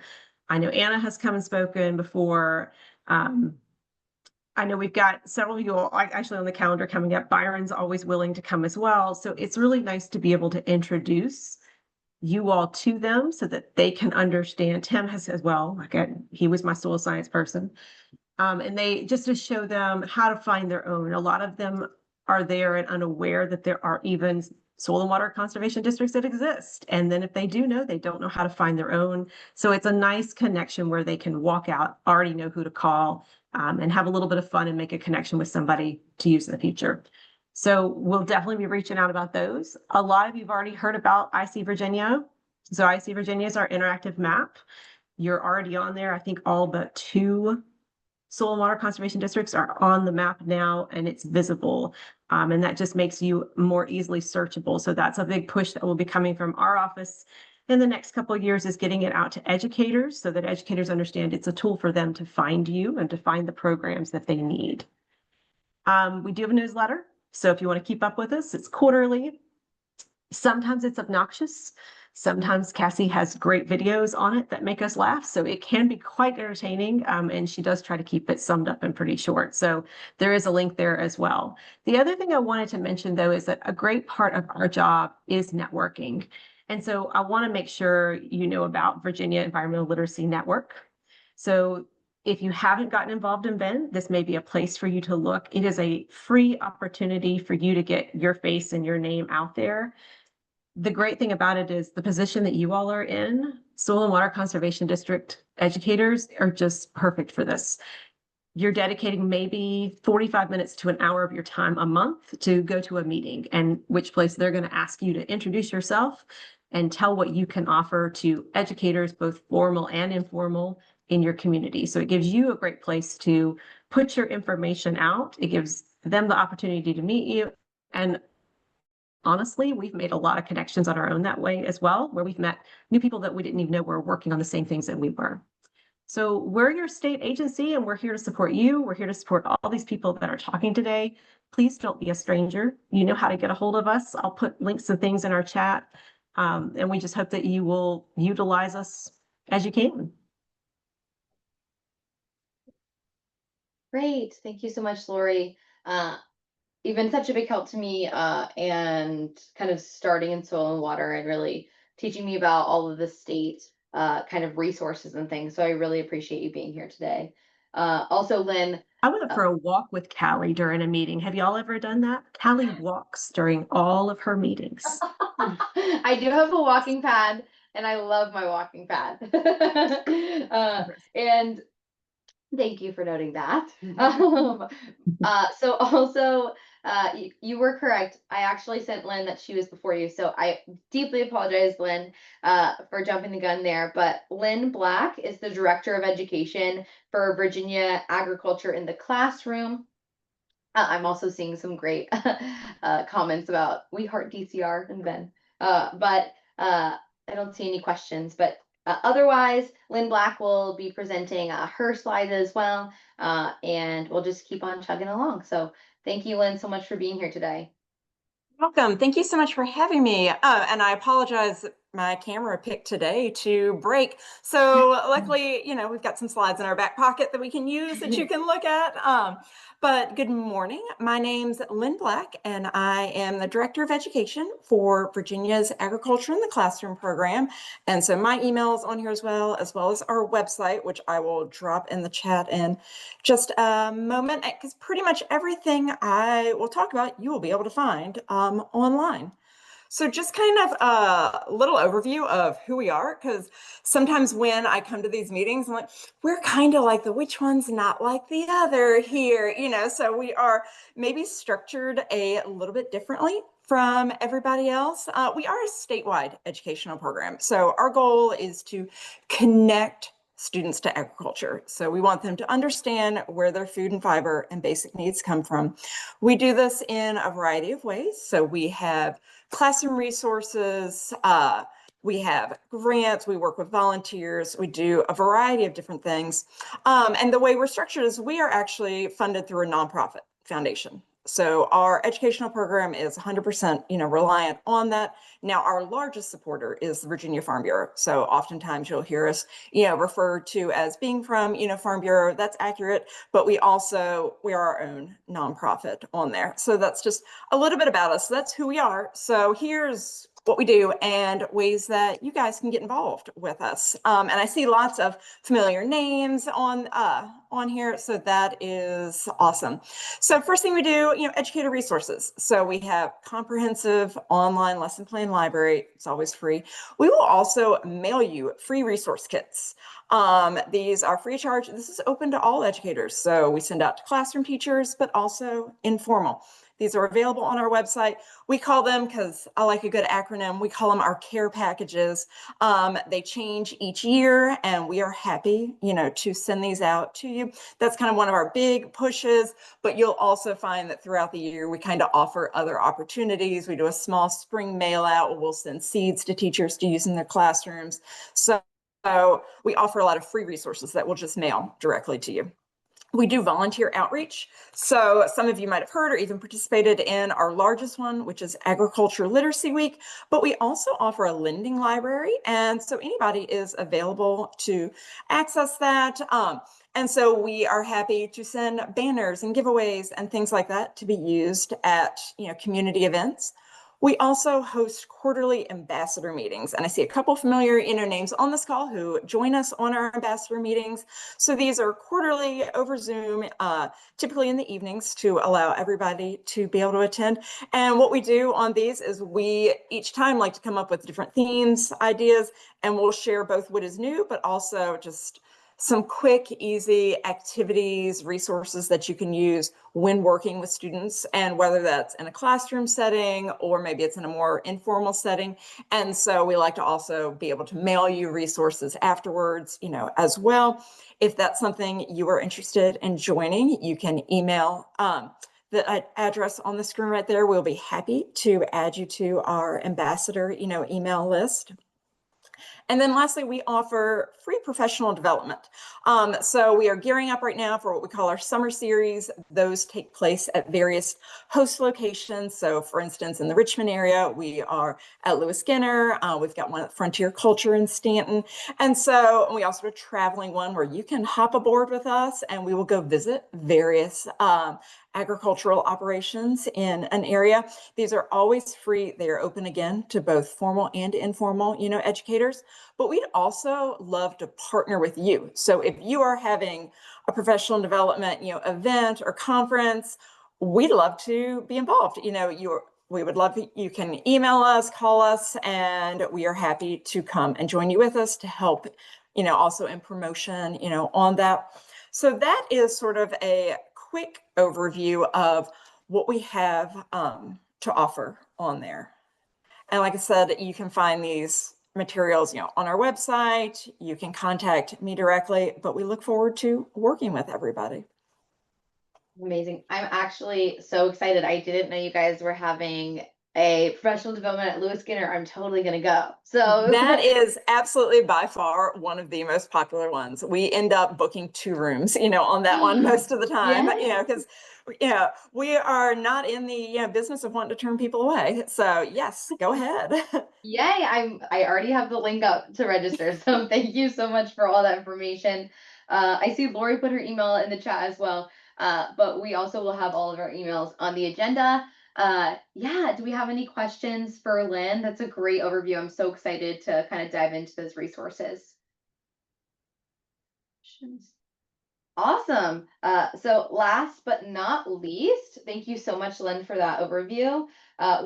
I know Anna has come and spoken before. I know we've got several of you all actually on the calendar coming up. Byron's always willing to come as well. So it's really nice to be able to introduce you all to them so that they can understand. Tim has as well. Again, he was my soil science person. And they just to show them how to find their own. A lot of them are there and unaware that there are even soil and water conservation districts that exist. And then if they do know, they don't know how to find their own. So it's a nice connection where they can walk out, already know who to call, and have a little bit of fun and make a connection with somebody to use in the future. So we'll definitely be reaching out about those. A lot of you've already heard about IC Virginia. So IC Virginia is our interactive map. You're already on there. I think all but 2 soil and water conservation districts are on the map now, and it's visible. And that just makes you more easily searchable. So that's a big push that will be coming from our office in the next couple of years, is getting it out to educators so that educators understand it's a tool for them to find you and to find the programs that they need. We do have a newsletter. So if you want to keep up with us, it's quarterly. Sometimes it's obnoxious. Sometimes Cassie has great videos on it that make us laugh. So it can be quite entertaining. And she does try to keep it summed up and pretty short. So there is a link there as well. The other thing I wanted to mention, though, is that a great part of our job is networking. And so I want to make sure you know about Virginia Environmental Literacy Network. So if you haven't gotten involved in VEN, this may be a place for you to look. It is a free opportunity for you to get your face and your name out there. The great thing about it is the position that you all are in, Soil and Water Conservation District educators are just perfect for this. You're dedicating maybe 45 minutes to an hour of your time a month to go to a meeting, and which place they're going to ask you to introduce yourself and tell what you can offer to educators, both formal and informal, in your community. So it gives you a great place to put your information out. It gives them the opportunity to meet you. And honestly, we've made a lot of connections on our own that way as well, where we've met new people that we didn't even know were working on the same things that we were. So we're your state agency, and we're here to support you. We're here to support all these people that are talking today. Please don't be a stranger. You know how to get a hold of us. I'll put links and things in our chat. And we just hope that you will utilize us as you can. Great. Thank you so much, Lori. You've been such a big help to me and kind of starting in soil and water and really teaching me about all of the state kind of resources and things. So I really appreciate you being here today. Also, Lynn. I went for a walk with Callie during a meeting. Have y'all ever done that? Callie walks during all of her meetings. I do have a walking pad, and I love my walking pad. And thank you for noting that. So also, you were correct. I actually sent Lynn that she was before you. So I deeply apologize, Lynn, for jumping the gun there. But Lynn Black is the Director of Education for Virginia Agriculture in the Classroom. I'm also seeing some great comments about We Heart DCR and Ben. But I don't see any questions. But otherwise, Lynn Black will be presenting her slides as well, and we'll just keep on chugging along. So thank you, Lynn, so much for being here today. Welcome. Thank you so much for having me. And I apologize, my camera picked today to break. So luckily, we've got some slides in our back pocket that we can use that you can look at. But good morning. My name's Lynn Black, and I am the Director of Education for Virginia's Agriculture in the Classroom program. And so my email is on here as well as our website, which I will drop in the chat in just a moment, because pretty much everything I will talk about, you will be able to find online. So just kind of a little overview of who we are, because sometimes when I come to these meetings, I'm like, we're kind of like the which one's not like the other here, so we are maybe structured a little bit differently from everybody else. We are a statewide educational program. So our goal is to connect students to agriculture. So we want them to understand where their food and fiber and basic needs come from. We do this in a variety of ways. So we have classroom resources, we have grants, we work with volunteers, we do a variety of different things. And the way we're structured is we are actually funded through a nonprofit foundation. So our educational program is 100%, reliant on that. Now, our largest supporter is the Virginia Farm Bureau. So oftentimes you'll hear us, referred to as being from, Farm Bureau. That's accurate, but we are our own nonprofit on there. So that's just a little bit about us. That's who we are. So here's what we do and ways that you guys can get involved with us. And I see lots of familiar names on here, so that is awesome. So first thing we do, educator resources. So we have comprehensive online lesson plan library. It's always free. We will also mail you free resource kits. These are free of charge. This is open to all educators. So we send out to classroom teachers, but also informal. These are available on our website. We call them, because I like a good acronym, we call them our care packages. They change each year, and we are happy, to send these out to you. That's kind of one of our big pushes, but you'll also find that throughout the year, we kind of offer other opportunities. We do a small spring mail out where we'll send seeds to teachers to use in their classrooms. So we offer a lot of free resources that we'll just mail directly to you. We do volunteer outreach. So some of you might have heard or even participated in our largest one, which is Agriculture Literacy Week, but we also offer a lending library. And so anybody is available to access that. And so we are happy to send banners and giveaways and things like that to be used at, community events. We also host quarterly ambassador meetings, and I see a couple familiar names on this call who join us on our ambassador meetings. So these are quarterly over Zoom, typically in the evenings, to allow everybody to be able to attend. And what we do on these is we each time like to come up with different themes, ideas, and we'll share both what is new, but also just some quick, easy activities, resources that you can use when working with students, and whether that's in a classroom setting or maybe it's in a more informal setting. And so we like to also be able to mail you resources afterwards, as well. If that's something you are interested in joining, you can email the address on the screen right there. We'll be happy to add you to our ambassador, email list. And then lastly, we offer free professional development. So we are gearing up right now for what we call our summer series. Those take place at various host locations. So for instance, in the Richmond area, we are at Lewis Skinner. We've got one at Frontier Culture in Stanton. And so we also have a traveling one where you can hop aboard with us and we will go visit various agricultural operations in an area. These are always free. They are open again to both formal and informal, educators. But we'd also love to partner with you. So if you are having a professional development, event or conference, we'd love to be involved. We would love you can email us, call us, and we are happy to come and join you with us to help, also in promotion, on that. So that is sort of a quick overview of what we have to offer on there. And like I said, you can find these materials, on our website. You can contact me directly, but we look forward to working with everybody. Amazing. I'm actually so excited. I didn't know you guys were having a professional development at Lewis Skinner. I'm totally going to go. So that is absolutely by far one of the most popular ones. We end up booking 2 rooms, on that one most of the time, because we are not in the business of wanting to turn people away. So yes, go ahead. Yay. I already have the link up to register. So thank you so much for all that information. I see Lori put her email in the chat as well. But we also will have all of our emails on the agenda. Do we have any questions for Lynn? That's a great overview. I'm so excited to kind of dive into those resources. Awesome. So last but not least, thank you so much, Lynn, for that overview.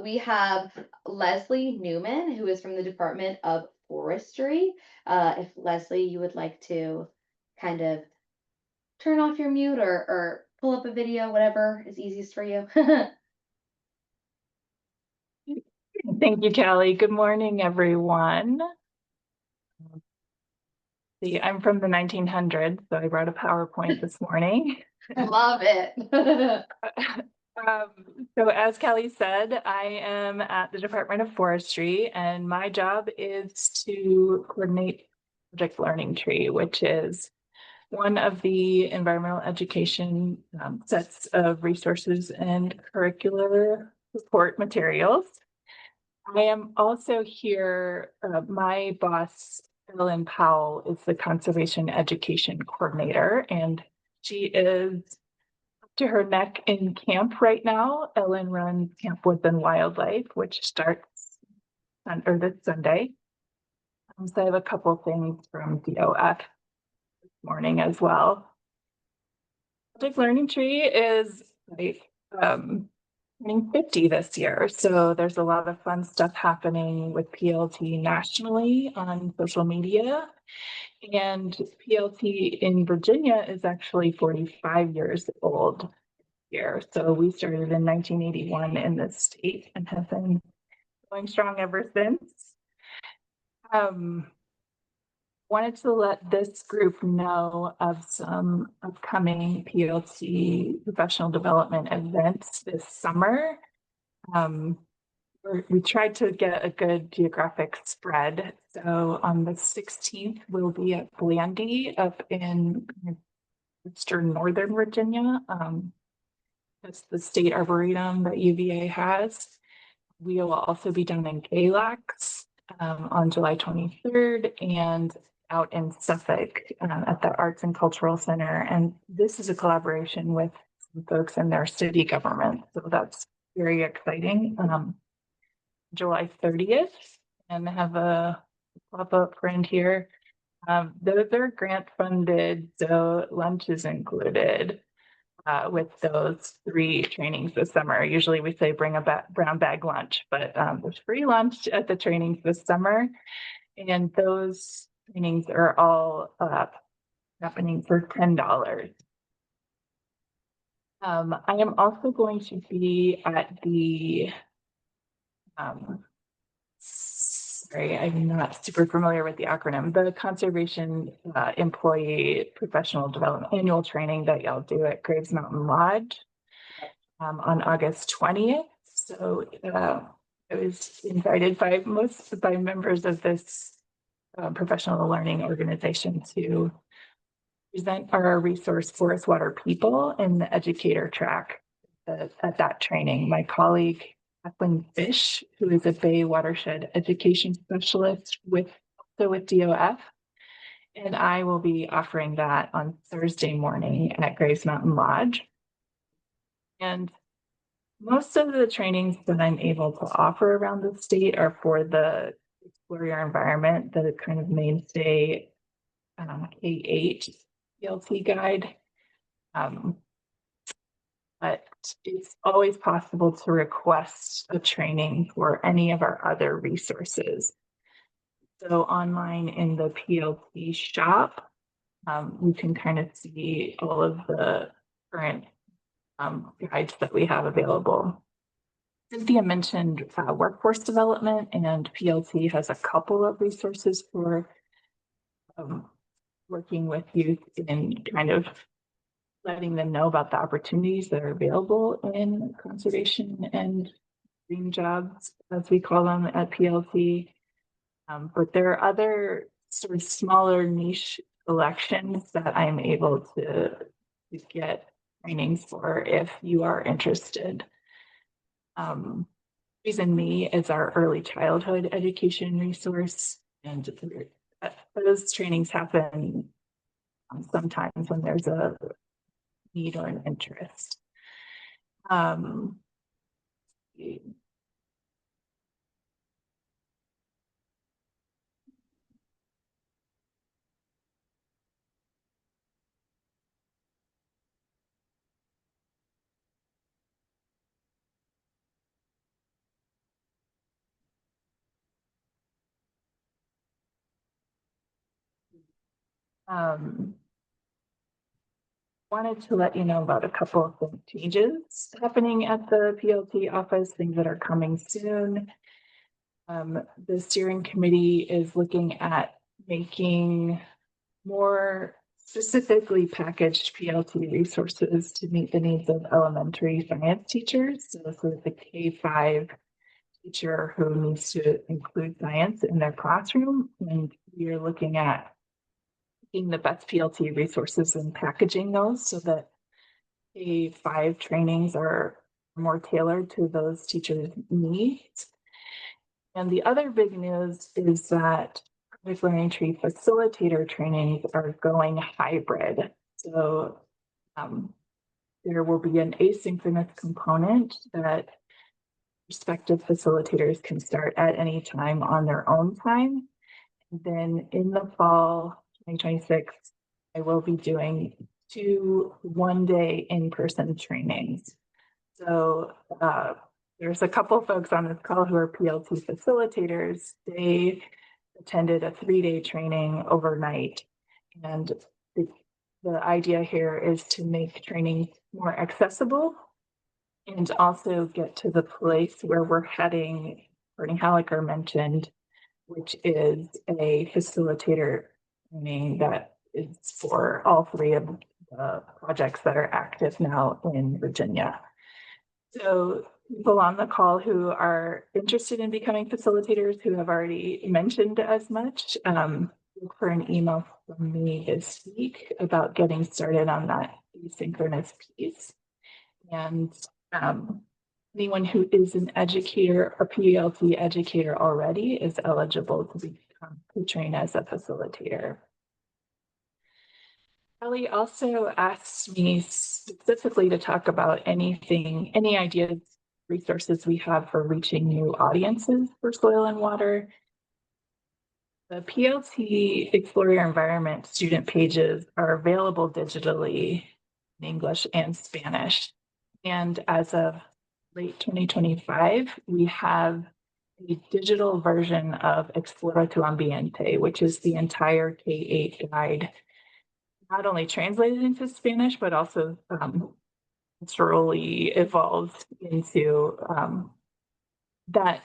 We have Leslie Newman, who is from the Department of Forestry. If Leslie, you would like to kind of turn off your mute or pull up a video, whatever is easiest for you. Thank you, Callie. Good morning, everyone. See, I'm from the 1900s, so I brought a PowerPoint this morning. Love it. So as Callie said, I am at the Department of Forestry, and my job is to coordinate Project Learning Tree, which is one of the environmental education sets of resources and curricular support materials. I am also here, my boss, Ellen Powell, is the Conservation Education Coordinator, and she is up to her neck in camp right now. Ellen runs Camp Woods and Wildlife, which starts this Sunday. So I have a couple things from DOF this morning as well. Project Learning Tree is like turning 50 this year. So there's a lot of fun stuff happening with PLT nationally on social media. And PLT in Virginia is actually 45 years old here. So we started in 1981 in this state and have been going strong ever since. Wanted to let this group know of some upcoming PLT professional development events this summer. We tried to get a good geographic spread. So on the 16th, we'll be at Blandy up in Western Northern Virginia. That's the state arboretum that UVA has. We will also be down in Galax on July 23rd and out in Suffolk at the Arts and Cultural Center. And this is a collaboration with some folks in their city government. So that's very exciting. July 30th, and have a pop-up friend here. They're grant funded, so lunch is included with those 3 trainings this summer. Usually we say bring a brown bag lunch, but there's free lunch at the trainings this summer. And those trainings are all happening for $10. I am also going to be at the sorry, I'm not super familiar with the acronym, the Conservation Employee Professional Development Annual Training that y'all do at Graves Mountain Lodge on August 20th. So I was invited by members of this professional learning organization to present our resource Forest Water People in the educator track at that training. My colleague Kathleen Fish, who is a Bay Watershed Education Specialist with DOF, and I will be offering that on Thursday morning at Graves Mountain Lodge. And most of the trainings that I'm able to offer around the state are for the Explore Your Environment, the kind of mainstay K-8 PLT guide. But it's always possible to request a training for any of our other resources. So online in the PLT shop, you can kind of see all of the current guides that we have available. Cynthia mentioned workforce development, and PLT has a couple of resources for working with youth in kind of letting them know about the opportunities that are available in conservation and green jobs, as we call them at PLT. But there are other sort of smaller niche elections that I'm able to get trainings for if you are interested. Reason Me is our early childhood education resource, and those trainings happen sometimes when there's a need or an interest. Wanted to let you know about a couple of changes happening at the PLT office, things that are coming soon. The steering committee is looking at making more specifically packaged PLT resources to meet the needs of elementary science teachers. So sort of the K-5 teacher who needs to include science in their classroom. And we are looking at taking the best PLT resources and packaging those so that K-5 trainings are more tailored to those teachers' needs. And the other big news is that Project Learning Tree facilitator trainings are going hybrid. So there will be an asynchronous component that prospective facilitators can start at any time on their own time. And then in the fall 2026, I will be doing 2 one-day in-person trainings. So there's a couple folks on this call who are PLT facilitators. They attended a 3-day training overnight. And the idea here is to make training more accessible and also get to the place where we're heading, Courtney Hallaker mentioned, which is a facilitator training that is for all 3 of the projects that are active now in Virginia. So people on the call who are interested in becoming facilitators who have already mentioned as much, look for an email from me this week about getting started on that asynchronous piece. And anyone who is an educator or PLT educator already is eligible to train as a facilitator. Kelly also asked me specifically to talk about any ideas, resources we have for reaching new audiences for soil and water. The PLT Explore Your Environment student pages are available digitally in English and Spanish. And as of late 2025, we have a digital version of Explora tu Ambiente, which is the entire K-8 guide, not only translated into Spanish, but also culturally evolved into that.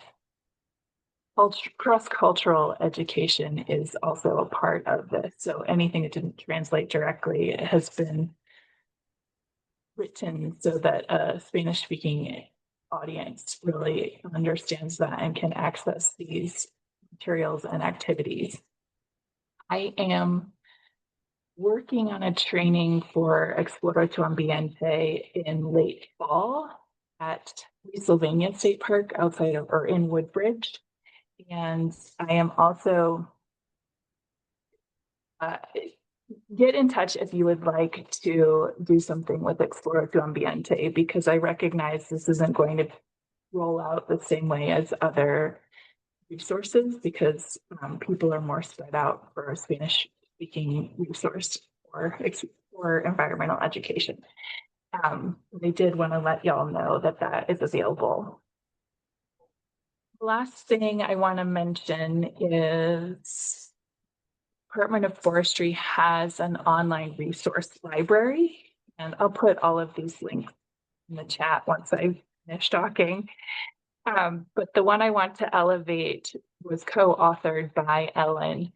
Cross-cultural education is also a part of this. So anything that didn't translate directly has been written so that a Spanish-speaking audience really understands that and can access these materials and activities. I am working on a training for Explora tu Ambiente in late fall at Sylvania State Park outside of or in Woodbridge. And I am also get in touch if you would like to do something with Explora tu Ambiente, because I recognize this isn't going to roll out the same way as other resources, because people are more spread out for a Spanish speaking resource for environmental education. They did want to let y'all know that that is available. Last thing I want to mention is Department of Forestry has an online resource library, and I'll put all of these links in the chat once I finish talking. But the one I want to elevate was co-authored by Ellen.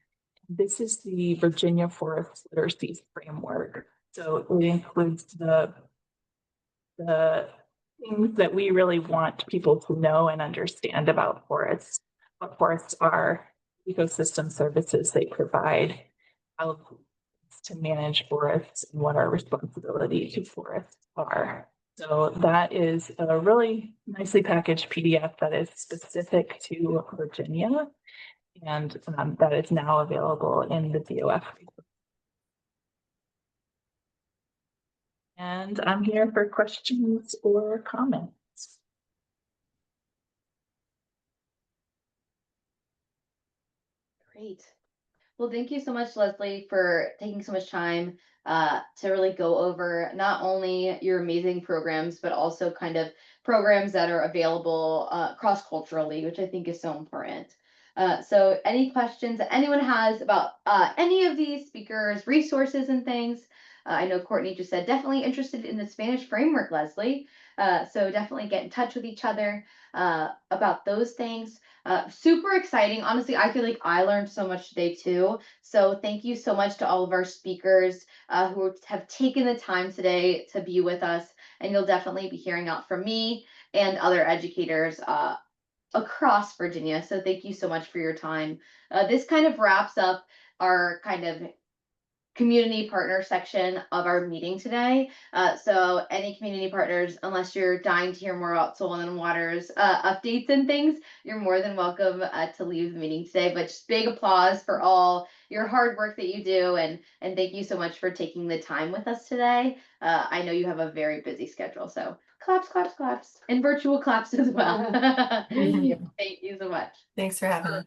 This is the Virginia Forest Literacy Framework. So it includes the things that we really want people to know and understand about forests, what forests are, ecosystem services they provide, how to manage forests, and what our responsibility to forests are. So that is a really nicely packaged PDF that is specific to Virginia, and that is now available in the DOF. And I'm here for questions or comments. Great. Well, thank you so much, Leslie, for taking so much time to really go over not only your amazing programs, but also kind of programs that are available cross-culturally, which I think is so important. So any questions that anyone has about any of these speakers, resources and things, I know Courtney just said definitely interested in the Spanish framework, Leslie. So definitely get in touch with each other about those things. Super exciting. Honestly, I feel like I learned so much today too. So thank you so much to all of our speakers who have taken the time today to be with us. And you'll definitely be hearing out from me and other educators across Virginia. So thank you so much for your time. This kind of wraps up our kind of community partner section of our meeting today. So any community partners, unless you're dying to hear more about Soil and Water's updates and things, you're more than welcome to leave the meeting today. But just big applause for all your hard work that you do, and thank you so much for taking the time with us today. I know you have a very busy schedule, so Claps, claps, claps, and virtual claps as well. Thank you. Thank you so much. Thanks for having me.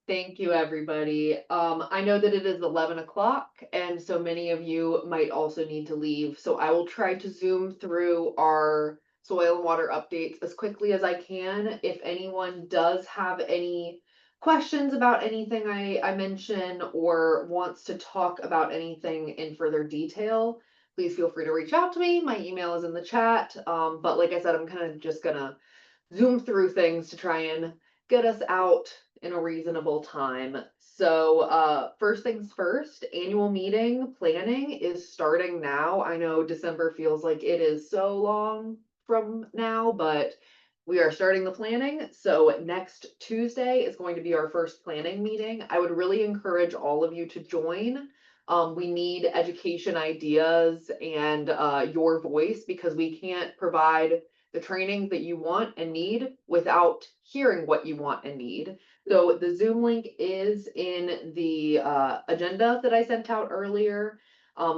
Thank you, everybody. I know that it is 11 o'clock, and so many of you might also need to leave. So I will try to zoom through our soil and water updates as quickly as I can. If anyone does have any questions about anything I mention or wants to talk about anything in further detail, please feel free to reach out to me. My email is in the chat. But like I said, I'm kind of just gonna zoom through things to try and get us out in a reasonable time. So first things first, annual meeting planning is starting now. I know December feels like it is so long from now, but we are starting the planning. So next Tuesday is going to be our first planning meeting. I would really encourage all of you to join. We need education ideas and your voice, because we can't provide the training that you want and need without hearing what you want and need. So the Zoom link is in the agenda that I sent out earlier.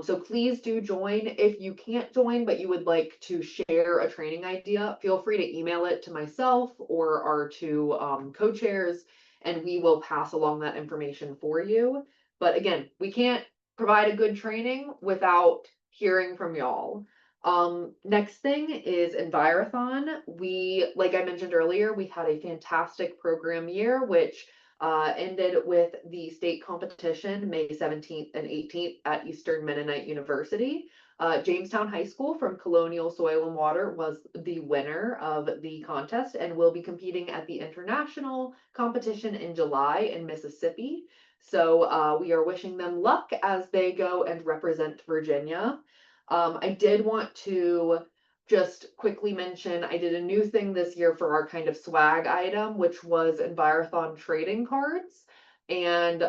So please do join. If you can't join, but you would like to share a training idea, feel free to email it to myself or our two co-chairs, and we will pass along that information for you. But again, we can't provide a good training without hearing from y'all. Next thing is Envirothon. We, like I mentioned earlier, we had a fantastic program year, which ended with the state competition May 17th and 18th at Eastern Mennonite University. Jamestown High School from Colonial Soil and Water was the winner of the contest and will be competing at the international competition in July in Mississippi. So we are wishing them luck as they go and represent Virginia. I did want to just quickly mention, I did a new thing this year for our kind of swag item, which was Envirothon trading cards. And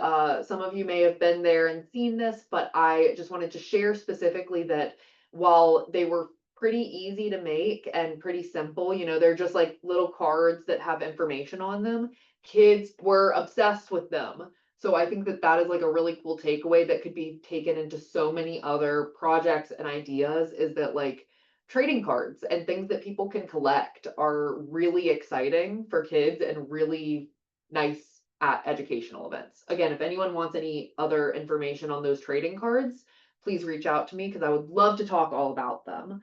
some of you may have been there and seen this, but I just wanted to share specifically that while they were pretty easy to make and pretty simple, you know, they're just like little cards that have information on them, kids were obsessed with them. So I think that that is like a really cool takeaway that could be taken into so many other projects and ideas, is that like trading cards and things that people can collect are really exciting for kids and really nice at educational events. Again, if anyone wants any other information on those trading cards, please reach out to me because I would love to talk all about them.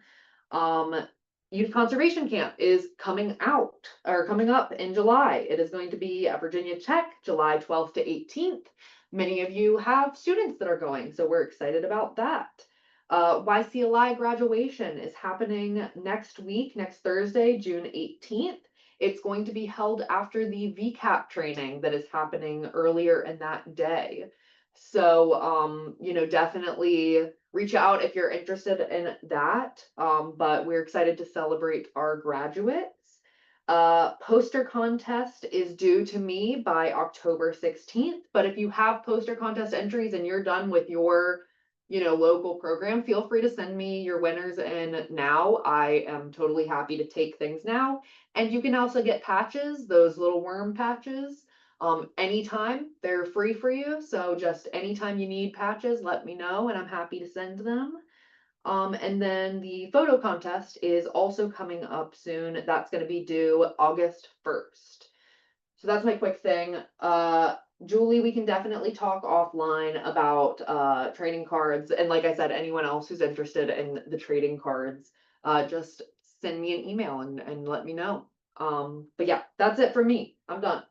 Youth Conservation Camp is coming up in July. It is going to be at Virginia Tech, July 12th to 18th. Many of you have students that are going, so we're excited about that. YCLI graduation is happening next week, next Thursday, June 18th. It's going to be held after the VCAP training that is happening earlier in that day. So, you know, definitely reach out if you're interested in that. But we're excited to celebrate our graduates. Poster contest is due to me by October 16th. But if you have poster contest entries and you're done with your, you know, local program, feel free to send me your winners in now. I am totally happy to take things now. And you can also get patches, those little worm patches. Anytime, they're free for you. So just anytime you need patches, let me know and I'm happy to send them. And then the photo contest is also coming up soon. That's going to be due August 1st. So that's my quick thing. Julie, we can definitely talk offline about trading cards. And like I said, anyone else who's interested in the trading cards, just send me an email and let me know. But yeah, that's it for me. I'm done.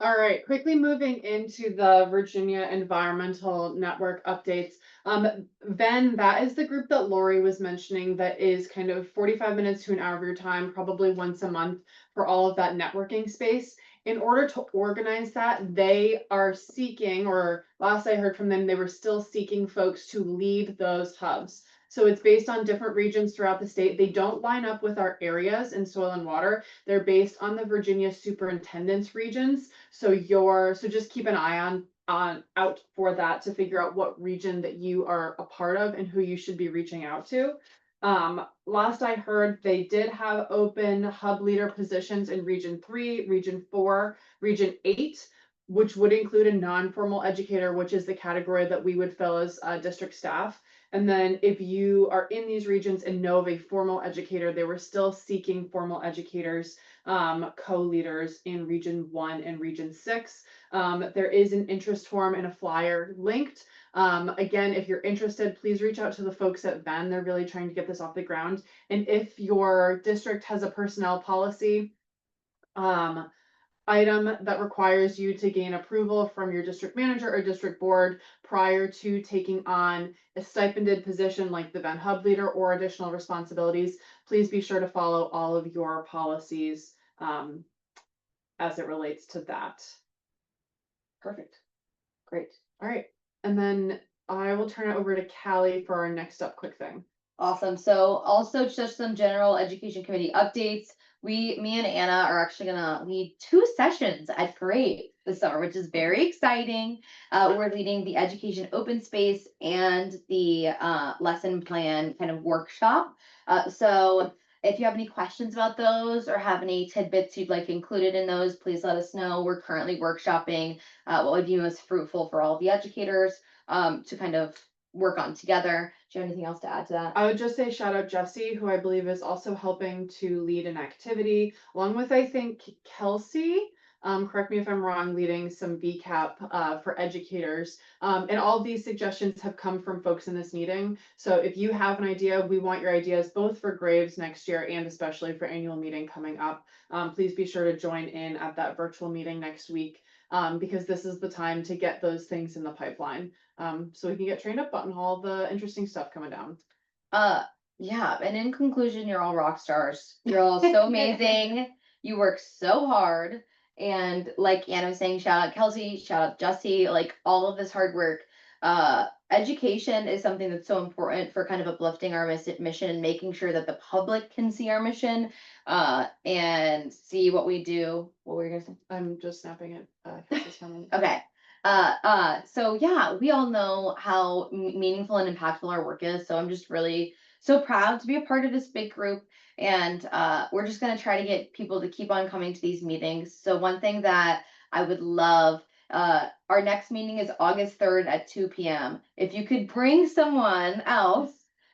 All right, quickly moving into the Virginia Environmental Network updates. Ben, that is the group that Lori was mentioning that is kind of 45 minutes to an hour of your time, probably once a month for all of that networking space. In order to organize that, they are seeking, or last I heard from them, they were still seeking folks to lead those hubs. So it's based on different regions throughout the state. They don't line up with our areas in soil and water. They're based on the Virginia superintendent's regions. So just keep an eye out for that to figure out what region that you are a part of and who you should be reaching out to. Last I heard, they did have open hub leader positions in Region 3, Region 4, Region 8, which would include a non-formal educator, which is the category that we would fill as district staff. And then if you are in these regions and know of a formal educator, they were still seeking formal educators, co-leaders in Region 1 and Region 6. There is an interest form and a flyer linked. Again, if you're interested, please reach out to the folks at Venn. They're really trying to get this off the ground. And if your district has a personnel policy, item that requires you to gain approval from your district manager or district board prior to taking on a stipended position like the Venn Hub leader or additional responsibilities, please be sure to follow all of your policies as it relates to that. Perfect. Great. All right. And then I will turn it over to Callie for our next up quick thing. Awesome. So also just some general education committee updates. Me and Anna are actually gonna lead 2 sessions at Great this summer, which is very exciting. We're leading the education open space and the lesson plan kind of workshop. So if you have any questions about those or have any tidbits you'd like included in those, please let us know. We're currently workshopping what would be most fruitful for all of the educators to kind of work on together. Do you have anything else to add to that? I would just say shout out Jesse, who I believe is also helping to lead an activity, along with I think Kelsey. Correct me if I'm wrong, leading some VCAP for educators. And all of these suggestions have come from folks in this meeting. So if you have an idea, we want your ideas both for Graves next year and especially for annual meeting coming up. Please be sure to join in at that virtual meeting next week. Because this is the time to get those things in the pipeline. So we can get trained up on all the interesting stuff coming down. Yeah, and in conclusion, you're all rock stars. You're all so amazing. You work so hard. And like Anna was saying, shout out Kelsey, shout out Jesse, like all of this hard work. Education is something that's so important for kind of uplifting our mission and making sure that the public can see our mission and see what we do. What were you gonna say? I'm just snapping it. Kelsey's coming. Okay. So yeah, we all know how meaningful and impactful our work is. So I'm just really so proud to be a part of this big group. And we're just gonna try to get people to keep on coming to these meetings. So one thing that I would love, our next meeting is August 3rd at 2 p.m. If you could bring someone else,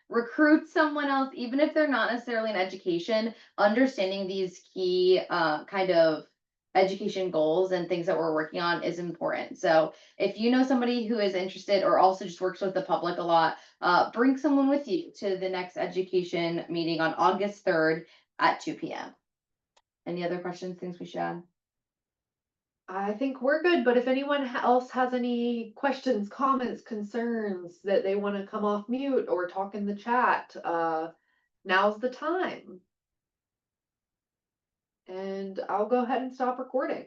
recruit someone else, even if they're not necessarily in education, understanding these key kind of education goals and things that we're working on is important. So if you know somebody who is interested or also just works with the public a lot, bring someone with you to the next education meeting on August 3rd at 2 p.m. Any other questions, things we should add? I think we're good, but if anyone else has any questions, comments, concerns that they want to come off mute or talk in the chat, now's the time. And I'll go ahead and stop recording.